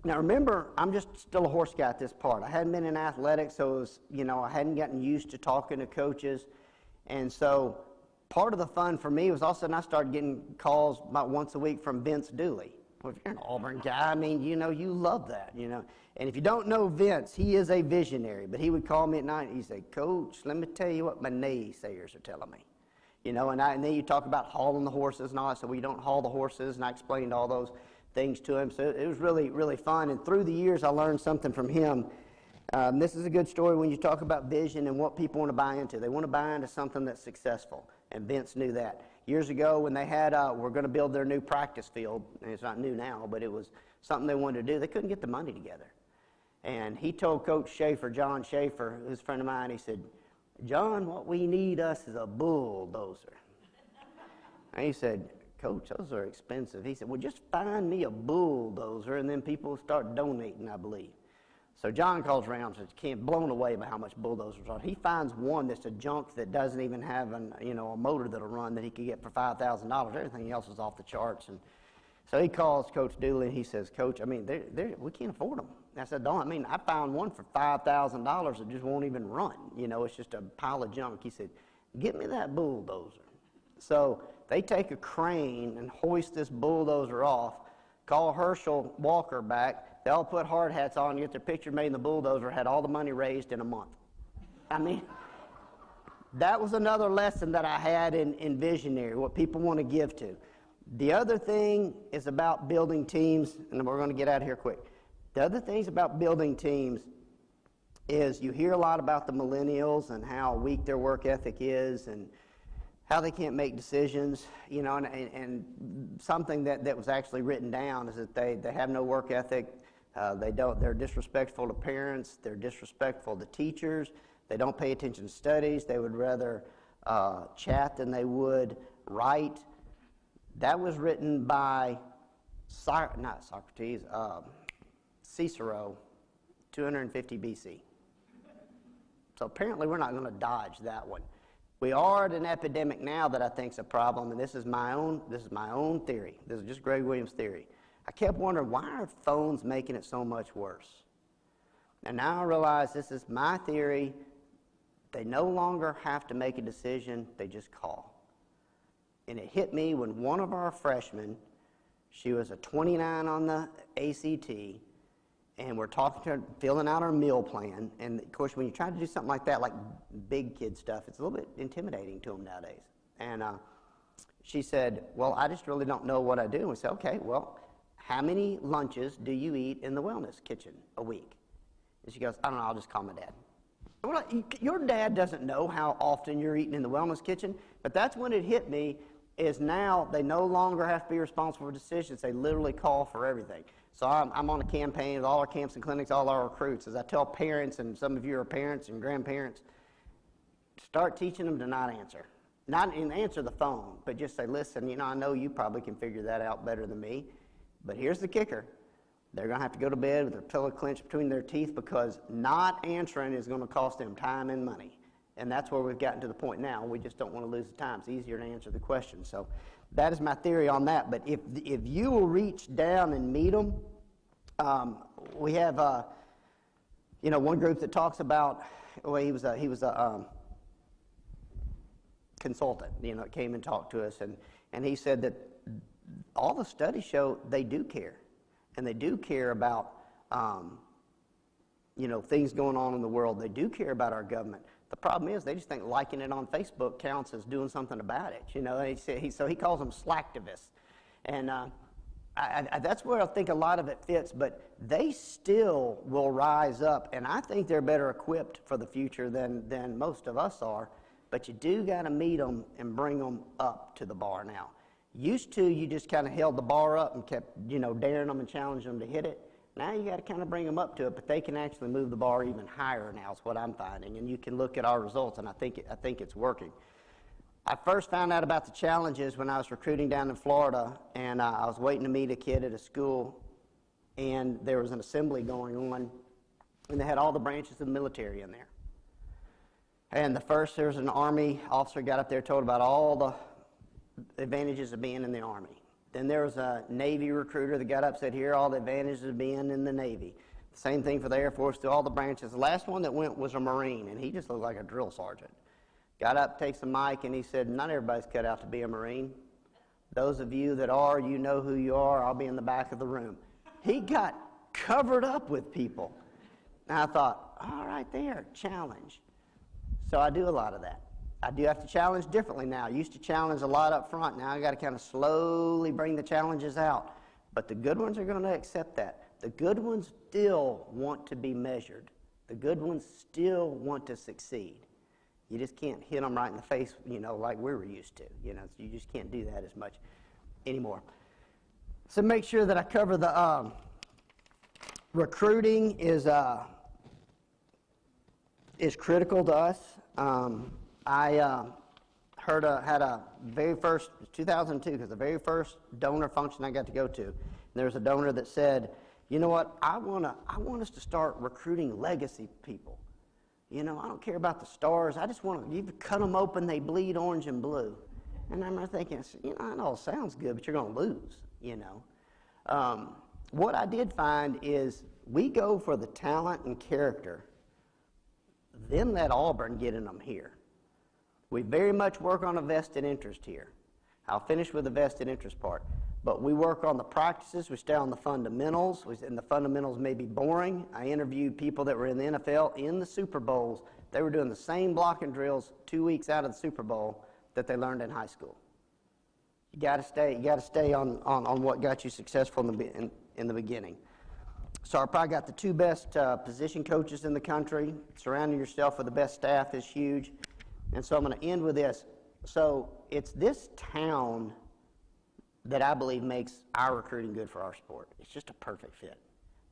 S3: Now remember, I'm just still a horse guy at this part. I hadn't been in athletics, so it was, you know, I hadn't gotten used to talking to coaches. And so part of the fun for me was all of a sudden I started getting calls about once a week from Vince Dooley. Well, if you're an Auburn guy, I mean, you know, you love that, you know. And if you don't know Vince, he is a visionary. But he would call me at night and he'd say, Coach, let me tell you what my naysayers are telling me. You know, and then you talk about hauling the horses and all that. So we don't haul the horses, and I explained all those things to him. So it was really, really fun. And through the years, I learned something from him. This is a good story when you talk about vision and what people want to buy into. They want to buy into something that's successful, and Vince knew that. Years ago, when they had, we're going to build their new practice field, and it's not new now, but it was something they wanted to do. They couldn't get the money together. And he told Coach Schaefer, John Schaefer, who's a friend of mine, he said, John, what we need us is a bulldozer. And he said, Coach, those are expensive. He said, well, just find me a bulldozer, and then people will start donating, I believe. So John calls around and says, blown away by how much bulldozers are. He finds one that's a junk that doesn't even have a motor that'll run that he could get for $5,000. Everything else is off the charts. And so he calls Coach Dooley and he says, Coach, I mean, we can't afford them. And I said, I found one for $5,000 that just won't even run. It's just a pile of junk. He said, get me that bulldozer. So they take a crane and hoist this bulldozer off, call Herschel Walker back. They all put hard hats on, get their picture made in the bulldozer, had all the money raised in a month. I mean, that was another lesson that I had in Visionary, what people want to give to. The other thing is about building teams, and we're going to get out of here quick. The other things about building teams is you hear a lot about the millennials and how weak their work ethic is and how they can't make decisions, and something that was actually written down is that they have no work ethic. They're disrespectful to parents, they're disrespectful to teachers, they don't pay attention to studies, they would rather chat than they would write. That was written by, not Socrates, Cicero, 250 BC. So apparently we're not going to dodge that one. We are at an epidemic now that I think is a problem, and this is my own theory. This is just Greg Williams' theory. I kept wondering, why are phones making it so much worse? And now I realize this is my theory. They no longer have to make a decision, they just call. And it hit me when one of our freshmen, she was a 29 on the ACT, and we're talking to her, filling out our meal plan. And of course, when you try to do something like that, like big kid stuff, it's a little bit intimidating to them nowadays. And she said, well, I just really don't know what I do. And we said, okay, well, how many lunches do you eat in the wellness kitchen a week? And she goes, I don't know, I'll just call my dad. Well, your dad doesn't know how often you're eating in the wellness kitchen, but that's when it hit me, is now they no longer have to be responsible for decisions. They literally call for everything. So I'm on a campaign with all our camps and clinics, all our recruits, as I tell parents, and some of you are parents and grandparents, start teaching them to not answer. Not answer the phone, but just say, listen, I know you probably can figure that out better than me, but here's the kicker. They're going to have to go to bed with their pillow clenched between their teeth because not answering is going to cost them time and money. And that's where we've gotten to the point now. We just don't want to lose the time. It's easier to answer the question. So that is my theory on that. But if you will reach down and meet them, we have one group that talks about, well, he was a consultant, came and talked to us, and he said that all the studies show they do care. And they do care about, things going on in the world. They do care about our government. The problem is they just think liking it on Facebook counts as doing something about it. So he calls them slacktivists. And that's where I think a lot of it fits. But they still will rise up. And I think they're better equipped for the future than most of us are. But you do got to meet them and bring them up to the bar now. Used to, you just kind of held the bar up and kept, daring them and challenging them to hit it. Now you got to kind of bring them up to it, but they can actually move the bar even higher now is what I'm finding. And you can look at our results, and I think it's working. I first found out about the challenges when I was recruiting down in Florida, and I was waiting to meet a kid at a school, and there was an assembly going on, and they had all the branches of the military in there. And there was an Army officer got up there, told about all the advantages of being in the Army. Then there was a Navy recruiter that got up and said, here are all the advantages of being in the Navy. Same thing for the Air Force, through all the branches. The last one that went was a Marine, and he just looked like a drill sergeant. Got up, takes a mic, and he said, not everybody's cut out to be a Marine. Those of you that are, you know who you are. I'll be in the back of the room. He got covered up with people. And I thought, all right there, challenge. So I do a lot of that. I do have to challenge differently now. I used to challenge a lot up front. Now I got to kind of slowly bring the challenges out. But the good ones are going to accept that. The good ones still want to be measured. The good ones still want to succeed. You just can't hit them right in the face, like we were used to. You just can't do that as much anymore. So make sure that I cover the recruiting is critical to us. I had a very first, 2002, because the very first donor function I got to go to, there was a donor that said, you know what, I want us to start recruiting legacy people. You know, I don't care about the stars. I just want to, you cut them open, they bleed orange and blue. And I remember thinking, you know, it all sounds good, but you're going to lose, you know. What I did find is we go for the talent and character, then let Auburn get in them here. We very much work on a vested interest here. I'll finish with the vested interest part. But we work on the practices, we stay on the fundamentals, and the fundamentals may be boring. I interviewed people that were in the NFL in the Super Bowls. They were doing the same blocking drills 2 weeks out of the Super Bowl that they learned in high school. You got to stay on what got you successful in the beginning. So I probably got the 2 best position coaches in the country. Surrounding yourself with the best staff is huge. And so I'm going to end with this. So it's this town that I believe makes our recruiting good for our sport. It's just a perfect fit.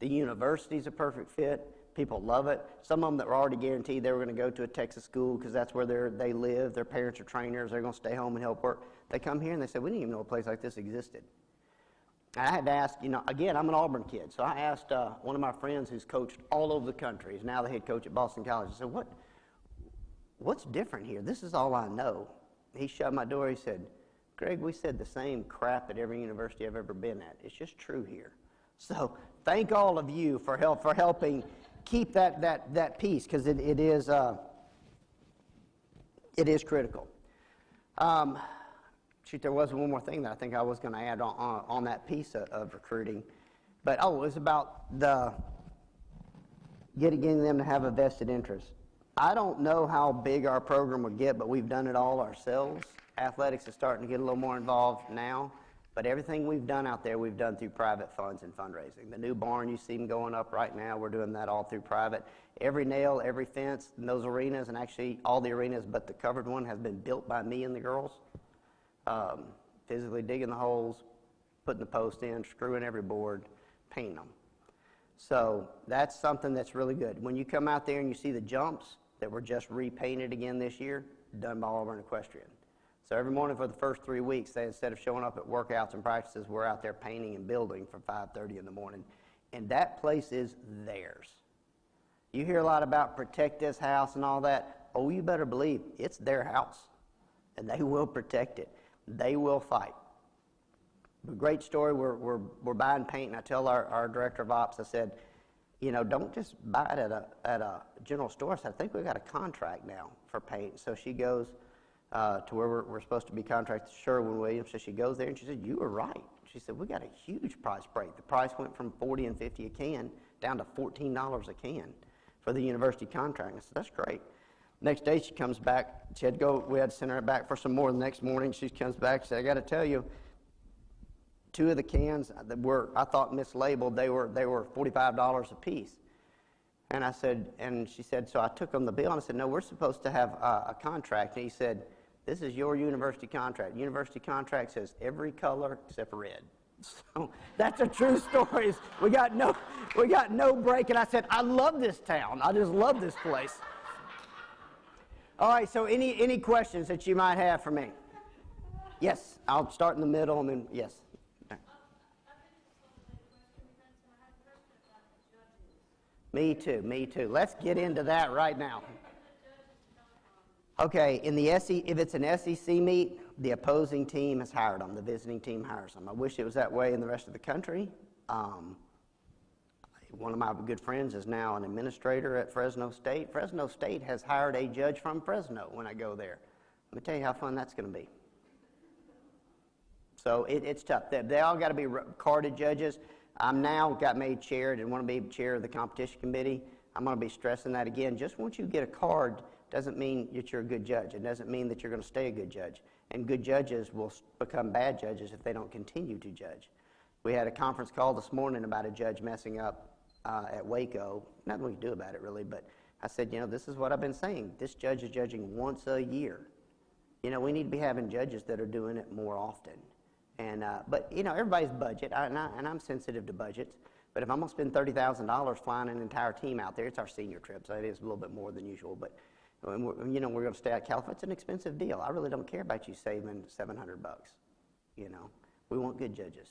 S3: The university's a perfect fit. People love it. Some of them that were already guaranteed they were going to go to a Texas school because that's where they live. Their parents are trainers. They're going to stay home and help work. They come here and they say, we didn't even know a place like this existed. And I had to ask, you know, again, I'm an Auburn kid. So I asked one of my friends who's coached all over the country. He's now the head coach at Boston College. I said, what's different here? This is all I know. He shut my door. He said, Greg, we said the same crap at every university I've ever been at. It's just true here. So thank all of you for helping keep that piece, because it is critical. Shoot, there was one more thing that I think I was going to add on that piece of recruiting. But, it was about getting them to have a vested interest. I don't know how big our program would get, but we've done it all ourselves. Athletics is starting to get a little more involved now, but everything we've done out there, we've done through private funds and fundraising. The new barn, you see them going up right now, we're doing that all through private. Every nail, every fence in those arenas, and actually all the arenas but the covered one, has been built by me and the girls. Physically digging the holes, putting the post in, screwing every board, painting them. So that's something that's really good. When you come out there and you see the jumps that were just repainted again this year, done by Auburn Equestrian. So every morning for the first 3 weeks, instead of showing up at workouts and practices, we're out there painting and building from 5:30 in the morning. And that place is theirs. You hear a lot about protect this house and all that. Oh, you better believe it's their house. And they will protect it. They will fight. A great story, we're buying paint, and I tell our director of ops, I said, you know, don't just buy it at a general store. I said, I think we've got a contract now for paint. So she goes to where we're supposed to be contracted to Sherwin-Williams. So she goes there and she said, you were right. She said, we got a huge price break. The price went from $40 and $50 a can down to $14 a can for the university contract. I said, that's great. Next day she comes back. We had to send her back for some more. The next morning she comes back and said, I got to tell you, 2 of the cans that were, I thought, mislabeled, they were $45 a piece. And I said, and she said, so I took them the bill, and I said, no, we're supposed to have a contract. And he said, this is your university contract. University contract says every color except for red. So that's a true story. We got no break. And I said, I love this town. I just love this place. All right, so any questions that you might have for me? Yes, I'll start in the middle, and then, yes. Me too. Let's get into that right now. Okay, if it's an SEC meet, the opposing team has hired them. The visiting team hires them. I wish it was that way in the rest of the country. One of my good friends is now an administrator at Fresno State. Fresno State has hired a judge from Fresno when I go there. Let me tell you how fun that's going to be. So it's tough. They all got to be carded judges. I'm now got made chair and want to be chair of the competition committee. I'm going to be stressing that again. Just once you get a card doesn't mean that you're a good judge. It doesn't mean that you're going to stay a good judge. And good judges will become bad judges if they don't continue to judge. We had a conference call this morning about a judge messing up at Waco. Nothing we can do about it, really, but I said, you know, this is what I've been saying. This judge is judging once a year. You know, we need to be having judges that are doing it more often. And but, you know, everybody's budget, and I'm sensitive to budgets, but if I'm going to spend $30,000 flying an entire team out there, it's our senior trip, so it is a little bit more than usual, but, you know, we're going to stay out of California. It's an expensive deal. I really don't care about you saving $700. You know, we want good judges.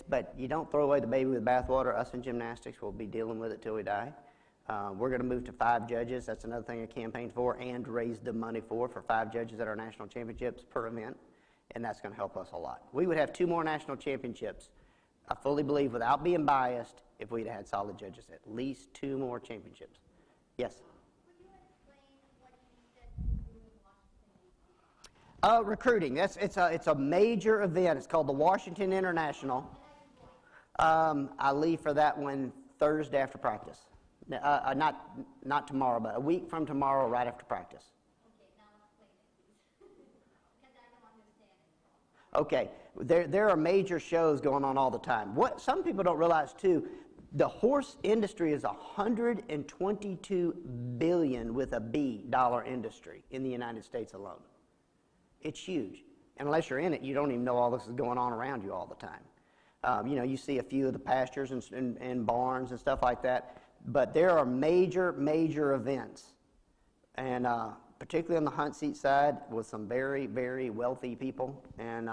S3: But you don't throw away the baby with the bathwater. Us in gymnastics will be dealing with it till we die. We're going to move to 5 judges. That's another thing I campaigned for and raised the money for 5 judges at our national championships per event, and that's going to help us a lot. We would have 2 more national championships, I fully believe, without being biased, if we'd had solid judges. At least 2 more championships. Yes? Recruiting. It's a major event. It's called the Washington International. I leave for that one Thursday after practice. Not tomorrow, but a week from tomorrow, right after practice. Okay, there are major shows going on all the time. What some people don't realize too, the horse industry is $122 billion with a B dollar industry in the United States alone. It's huge. And unless you're in it, you don't even know all this is going on around you all the time. You know, you see a few of the pastures and barns and stuff like that, but there are major events, and particularly on the hunt seat side with some very, very wealthy people. And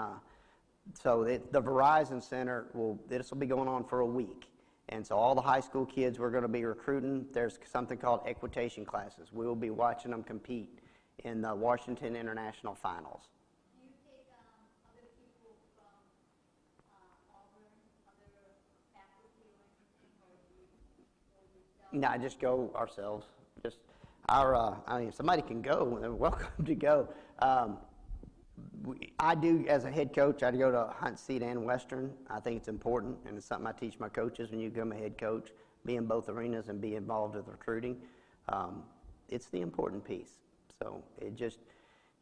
S3: so the Verizon Center, this will be going on for a week. And so all the high school kids we're going to be recruiting, there's something called equitation classes. We will be watching them compete in the Washington International Finals.
S10: Do you take other people from Auburn, other faculty or anything, or do you go yourself?
S3: No, just go ourselves. Just I mean, if somebody can go, they're welcome to go. I do, as a head coach, I go to Hunt Seat and Western. I think it's important, and it's something I teach my coaches when you become a head coach, be in both arenas and be involved with recruiting. It's the important piece. So it just,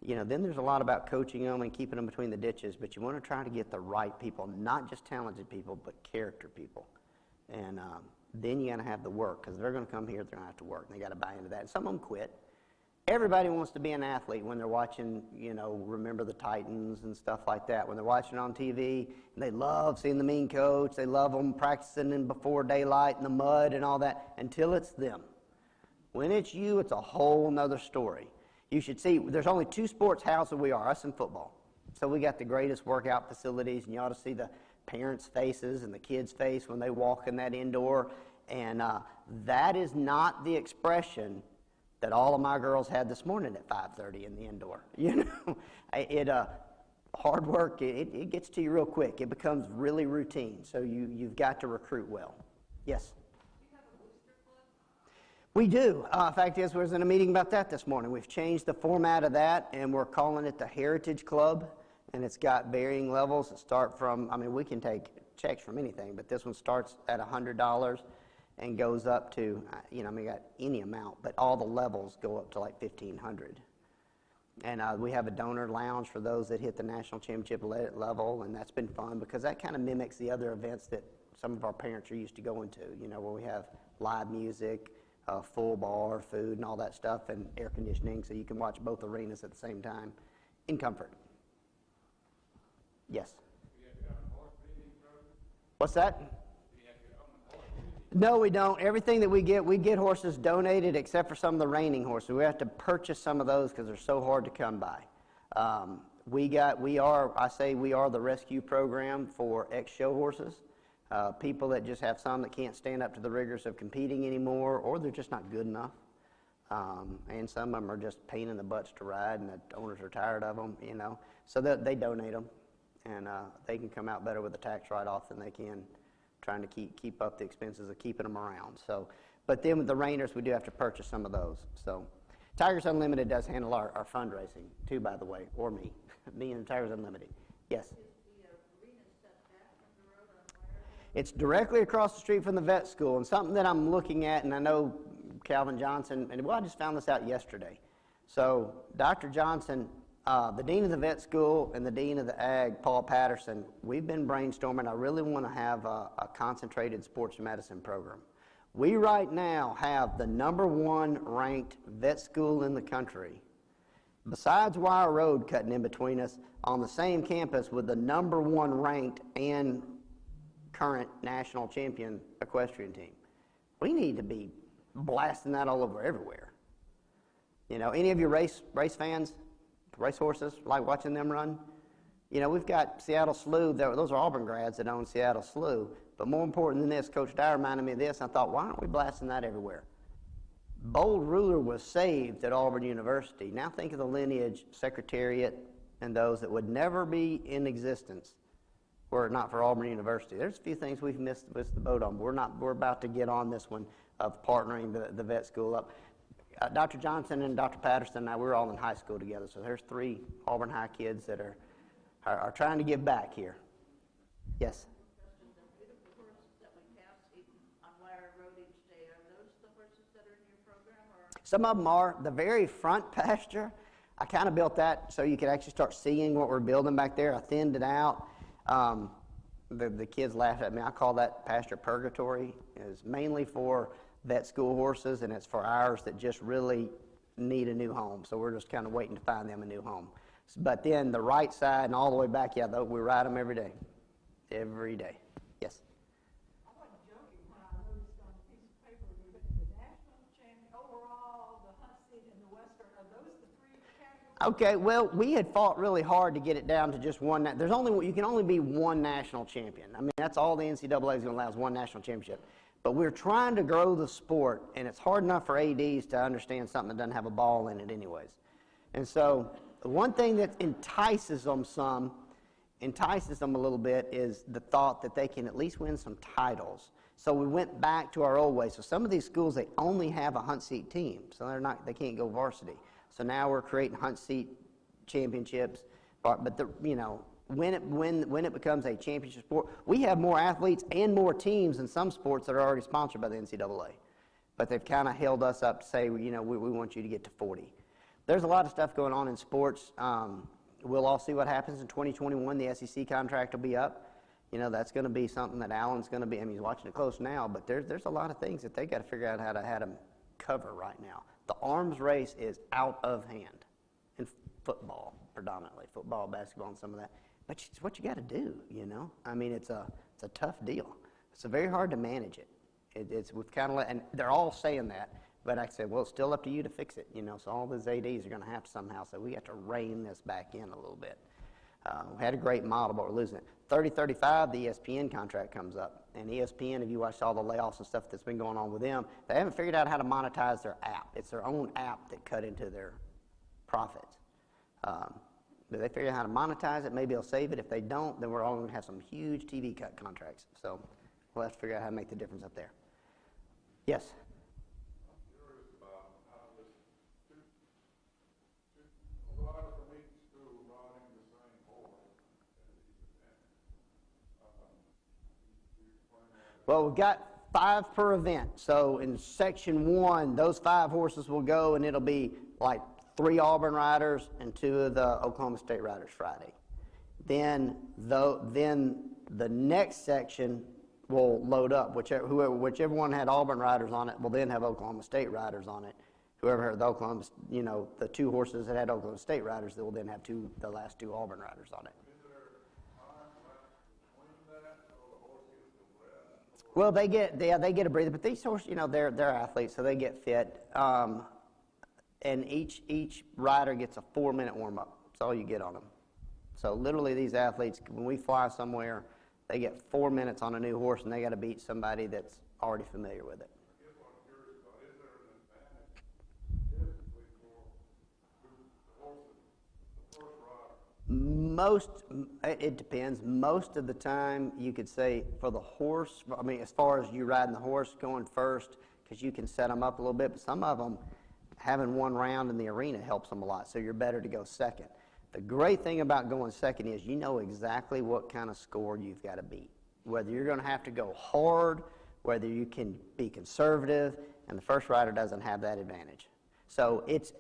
S3: you know, then there's a lot about coaching them and keeping them between the ditches, but you want to try to get the right people, not just talented people, but character people. And then you got to have the work, because they're going to come here, they're going to have to work, and they got to buy into that. And some of them quit. Everybody wants to be an athlete when they're watching, you know, Remember the Titans and stuff like that. When they're watching on TV, and they love seeing the mean coach. They love them practicing in before daylight in the mud and all that, until it's them. When it's you, it's a whole nother story. You should see, there's only 2 sports houses we are, us and football. So we got the greatest workout facilities, and you ought to see the parents' faces and the kids' face when they walk in that indoor. And that is not the expression that all of my girls had this morning at 5:30 in the indoor. You know, hard work, it gets to you real quick. It becomes really routine. So you've got to recruit well. Yes? We do. In fact, we was in a meeting about that this morning. We've changed the format of that, and we're calling it the Heritage Club, and it's got varying levels that start from, I mean, we can take checks from anything, but this one starts at $100 and goes up to, you know, I mean, got any amount, but all the levels go up to like $1,500. And we have a donor lounge for those that hit the national championship level, and that's been fun because that kind of mimics the other events that some of our parents are used to going to, you know, where we have live music, full bar, food, and all that stuff, and air conditioning, so you can watch both arenas at the same time in comfort. Yes? What's that? No, we don't. Everything that we get horses donated except for some of the reining horses. We have to purchase some of those because they're so hard to come by. We are the rescue program for ex-show horses. People that just have some that can't stand up to the rigors of competing anymore, or they're just not good enough. And some of them are just pain in the butts to ride, and the owners are tired of them, you know. So they donate them, and they can come out better with a tax write-off than they can trying to keep up the expenses of keeping them around. So, but then with the reiners, we do have to purchase some of those. So Tigers Unlimited does handle our fundraising too, by the way, or me. Me and Tigers Unlimited. Yes? It's directly across the street from the vet school, and something that I'm looking at, and I know Calvin Johnson, and well, I just found this out yesterday. So Dr. Johnson, the dean of the vet school and the dean of the ag, Paul Patterson, we've been brainstorming. I really want to have a concentrated sports medicine program. We right now have the #1 ranked vet school in the country, besides Wire Road cutting in between us, on the same campus with the #1 ranked and current national champion equestrian team. We need to be blasting that all over everywhere. You know, any of you race fans? Race horses, like watching them run? You know, we've got Seattle SLU. Those are Auburn grads that own Seattle SLU. But more important than this, Coach Dyer reminded me of this. I thought, why aren't we blasting that everywhere? Bold Ruler was saved at Auburn University. Now think of the lineage, Secretariat, and those that would never be in existence were it not for Auburn University. There's a few things we've missed the boat on. We're about to get on this one of partnering the vet school up. Dr. Johnson and Dr. Patterson and I, we were all in high school together. So there's 3 Auburn High kids that are trying to give back here. Yes? Some of them are. The very front pasture, I kind of built that so you could actually start seeing what we're building back there. I thinned it out. The kids laughed at me. I call that pasture purgatory. It's mainly for vet school horses, and it's for ours that just really need a new home. So we're just kind of waiting to find them a new home. But then the right side and all the way back, yeah, we ride them every day. Every day. Yes?
S2: I wasn't joking when I noticed on a piece of paper the national champion overall, the hunt seat, and the western. Are those the 3 categories?
S3: Okay, well, we had fought really hard to get it down to just one. You can only be one national champion. I mean, that's all the NCAA is going to allow is one national championship. But we're trying to grow the sport, and it's hard enough for ADs to understand something that doesn't have a ball in it anyways. And so the one thing that entices them a little bit is the thought that they can at least win some titles. So we went back to our old way. So some of these schools, they only have a hunt seat team, so they can't go varsity. So now we're creating hunt seat championships. But when it becomes a championship sport, we have more athletes and more teams in some sports that are already sponsored by the NCAA. But they've kind of held us up to say, we want you to get to 40. There's a lot of stuff going on in sports. We'll all see what happens in 2021. The SEC contract will be up. That's going to be something that Allen's going to be. I mean, he's watching it close now, but there's a lot of things that they got to figure out how to cover right now. The arms race is out of hand in football, predominantly football, basketball, and some of that. But it's what you got to do. I mean, it's a tough deal. It's very hard to manage it. We've kind of and they're all saying that. But I said, well, it's still up to you to fix it, So all those ADs are going to have to somehow say, we have to rein this back in a little bit. We had a great model, but we're losing it. 30-35, the ESPN contract comes up. And ESPN, if you watch all the layoffs and stuff that's been going on with them, they haven't figured out how to monetize their app. It's their own app that cut into their profits. But they figure out how to monetize it. Maybe they'll save it. If they don't, then we're all going to have some huge TV cut contracts. So we'll have to figure out how to make the difference up there. Yes? Well, we've got 5 per event. So in section 1, those 5 horses will go, and it'll be like 3 Auburn riders and 2 of the Oklahoma State riders Friday. Then the next section will load up. Whichever one had Auburn riders on it will then have Oklahoma State riders on it. Whoever had the Oklahoma, the 2 horses that had Oklahoma State riders, they will then have the last 2 Auburn riders on it. Well, they get a breather, but these horses, they're athletes, so they get fit. And each rider gets a 4-minute warm-up. That's all you get on them. So literally, these athletes, when we fly somewhere, they get 4 minutes on a new horse, and they got to beat somebody that's already familiar with it. It depends. Most of the time, you could say for the horse, I mean, as far as you riding the horse, going first, because you can set them up a little bit, but some of them, having one round in the arena helps them a lot, so you're better to go second. The great thing about going second is you know exactly what kind of score you've got to beat, whether you're going to have to go hard, whether you can be conservative, and the first rider doesn't have that advantage. So it's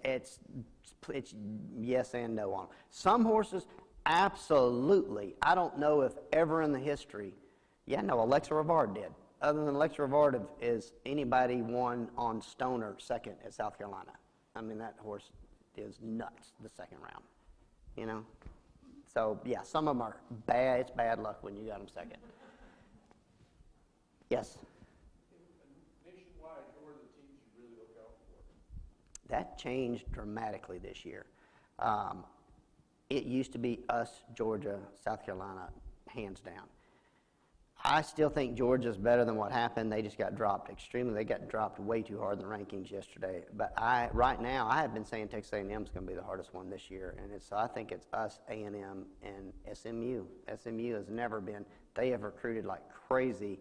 S3: yes and no on them. Some horses, absolutely. I don't know if ever in the history, Alexa Rivard did. Other than Alexa Rivard, is anybody won on Stoner second at South Carolina. I mean, that horse is nuts the second round, So, yeah, some of them are bad. It's bad luck when you got them second. Yes?
S11: Nationwide, who are the teams you really look out for?
S3: That changed dramatically this year. it used to be us, Georgia, South Carolina, hands down. I still think Georgia's better than what happened. They just got dropped extremely. They got dropped way too hard in the rankings yesterday. But right now, I have been saying Texas A&M is going to be the hardest one this year, and I think it's us, A&M, and SMU. SMU has never been. They have recruited like crazy.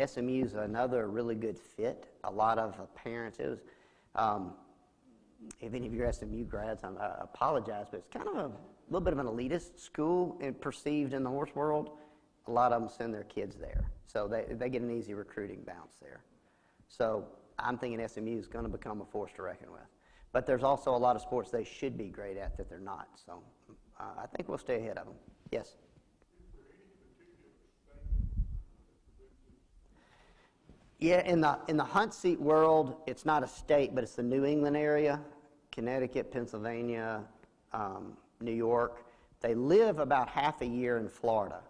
S3: SMU's another really good fit. A lot of parents. It was. If any of your SMU grads, I apologize, but it's kind of a little bit of an elitist school and perceived in the horse world. A lot of them send their kids there, so they get an easy recruiting bounce there. So I'm thinking SMU is going to become a force to reckon with. But there's also a lot of sports they should be great at that they're not. So I think we'll stay ahead of them. Yes? Yeah, in the hunt seat world, it's not a state, but it's the New England area, Connecticut, Pennsylvania, New York. They live about half a year in Florida.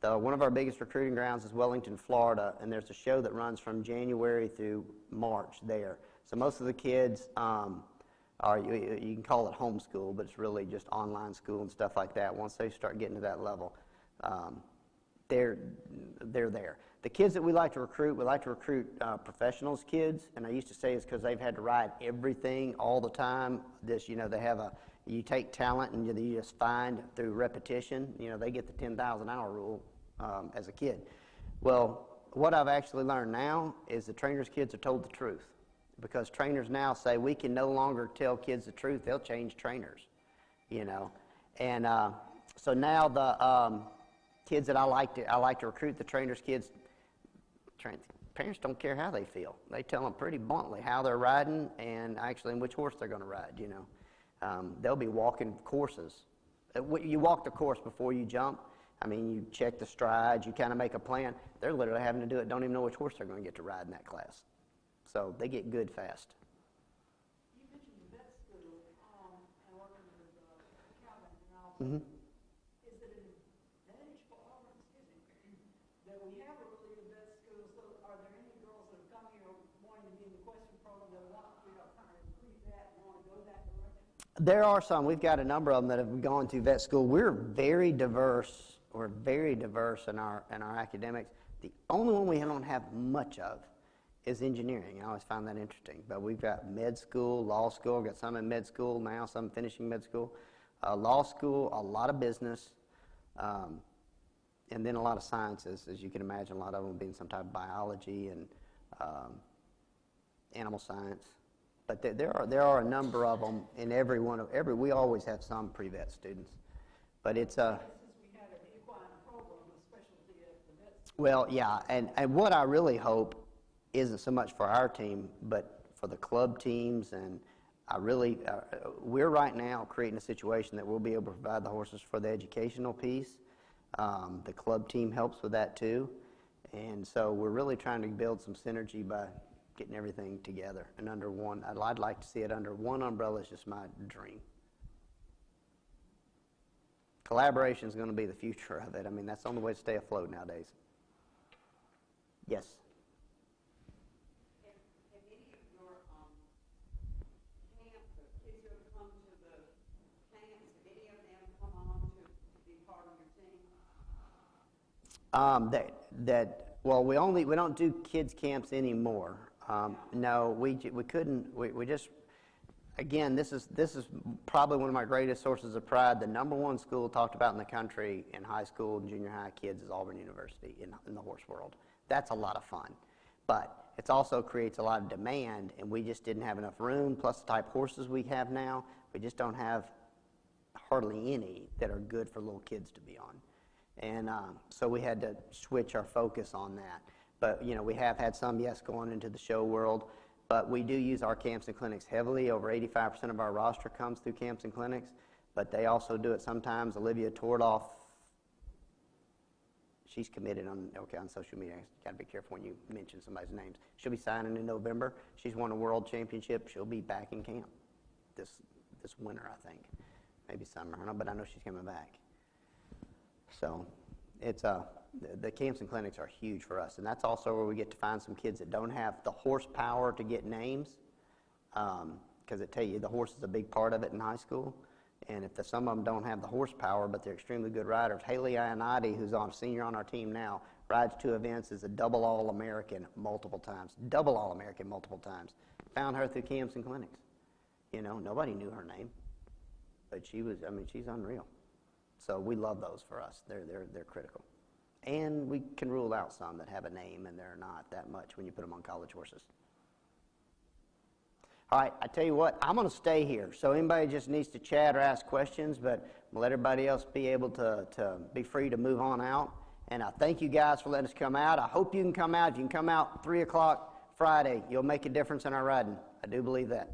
S3: One of our biggest recruiting grounds is Wellington, Florida, and there's a show that runs from January through March there. So most of the kids you can call it homeschool, but it's really just online school and stuff like that. Once they start getting to that level, they're there. The kids that we like to recruit professionals kids, and I used to say it's because they've had to ride everything all the time. You take talent and you just find through repetition. They get the 10,000 hour rule as a kid. Well, what I've actually learned now is the trainers' kids are told the truth, because trainers now say we can no longer tell kids the truth. They'll change trainers, and so now the kids that I like to recruit, the trainers' kids. Parents don't care how they feel. They tell them pretty bluntly how they're riding and actually which horse they're going to ride. They'll be walking courses. You walk the course before you jump. I mean, you check the strides, you kind of make a plan. They're literally having to do it, don't even know which horse they're going to get to ride in that class. So they get good fast.
S2: You mentioned the vet school and working with Calvin and also. Is it an advantage for Auburn, that we have a really good vet school? So are there any girls that have come here wanting to be in the equestrian program that want kind of increase that and want to go that direction?
S3: There are some. We've got a number of them that have gone to vet school. We're very diverse. We're very diverse in our academics. The only one we don't have much of is engineering. I always find that interesting. But we've got med school, law school. We've got some in med school now, some finishing med school. Law school, a lot of business, and then a lot of sciences, as you can imagine, a lot of them being some type of biology and animal science. But there are a number of them in we always have some pre-vet students. But it's well, yeah, and what I really hope isn't so much for our team, but for the club teams, and we're right now creating a situation that we'll be able to provide the horses for the educational piece. The club team helps with that too, and so we're really trying to build some synergy by getting everything together and under one. I'd like to see it under one umbrella. Is just my dream. Collaboration is going to be the future of it. I mean, that's the only way to stay afloat nowadays. Yes.
S9: Have any of your camps, or kids who have come to the camps, have any of them come on to be part of your team?
S3: Well, we don't do kids camps anymore. No, we couldn't. We just, again, this is probably one of my greatest sources of pride. The number one school talked about in the country in high school and junior high kids is Auburn University in the horse world. That's a lot of fun, but it also creates a lot of demand, and we just didn't have enough room. Plus the type of horses we have now, we just don't have hardly any that are good for little kids to be on. And so we had to switch our focus on that. But, we have had some, yes, going into the show world, but we do use our camps and clinics heavily. Over 85% of our roster comes through camps and clinics, but they also do it sometimes. Olivia Tordoff, she's committed on social media. Got to be careful when you mention somebody's names. She'll be signing in November. She's won a world championship. She'll be back in camp this winter, I think. Maybe summer, but I know she's coming back. So it's the camps and clinics are huge for us, and that's also where we get to find some kids that don't have the horsepower to get names, because I tell you, the horse is a big part of it in high school. And if some of them don't have the horsepower, but they're extremely good riders. Haley Ionati, who's on senior on our team now, rides 2 events, is a double All-American multiple times. Double All-American multiple times. Found her through camps and clinics. You know, nobody knew her name. But she was, I mean, she's unreal. So we love those for us. They're critical. And we can rule out some that have a name and they're not that much when you put them on college horses. All right, I tell you what, I'm going to stay here. So anybody just needs to chat or ask questions, but we'll let everybody else be able to be free to move on out. And I thank you guys for letting us come out. I hope you can come out. If you can come out 3 o'clock Friday, you'll make a difference in our riding. I do believe that.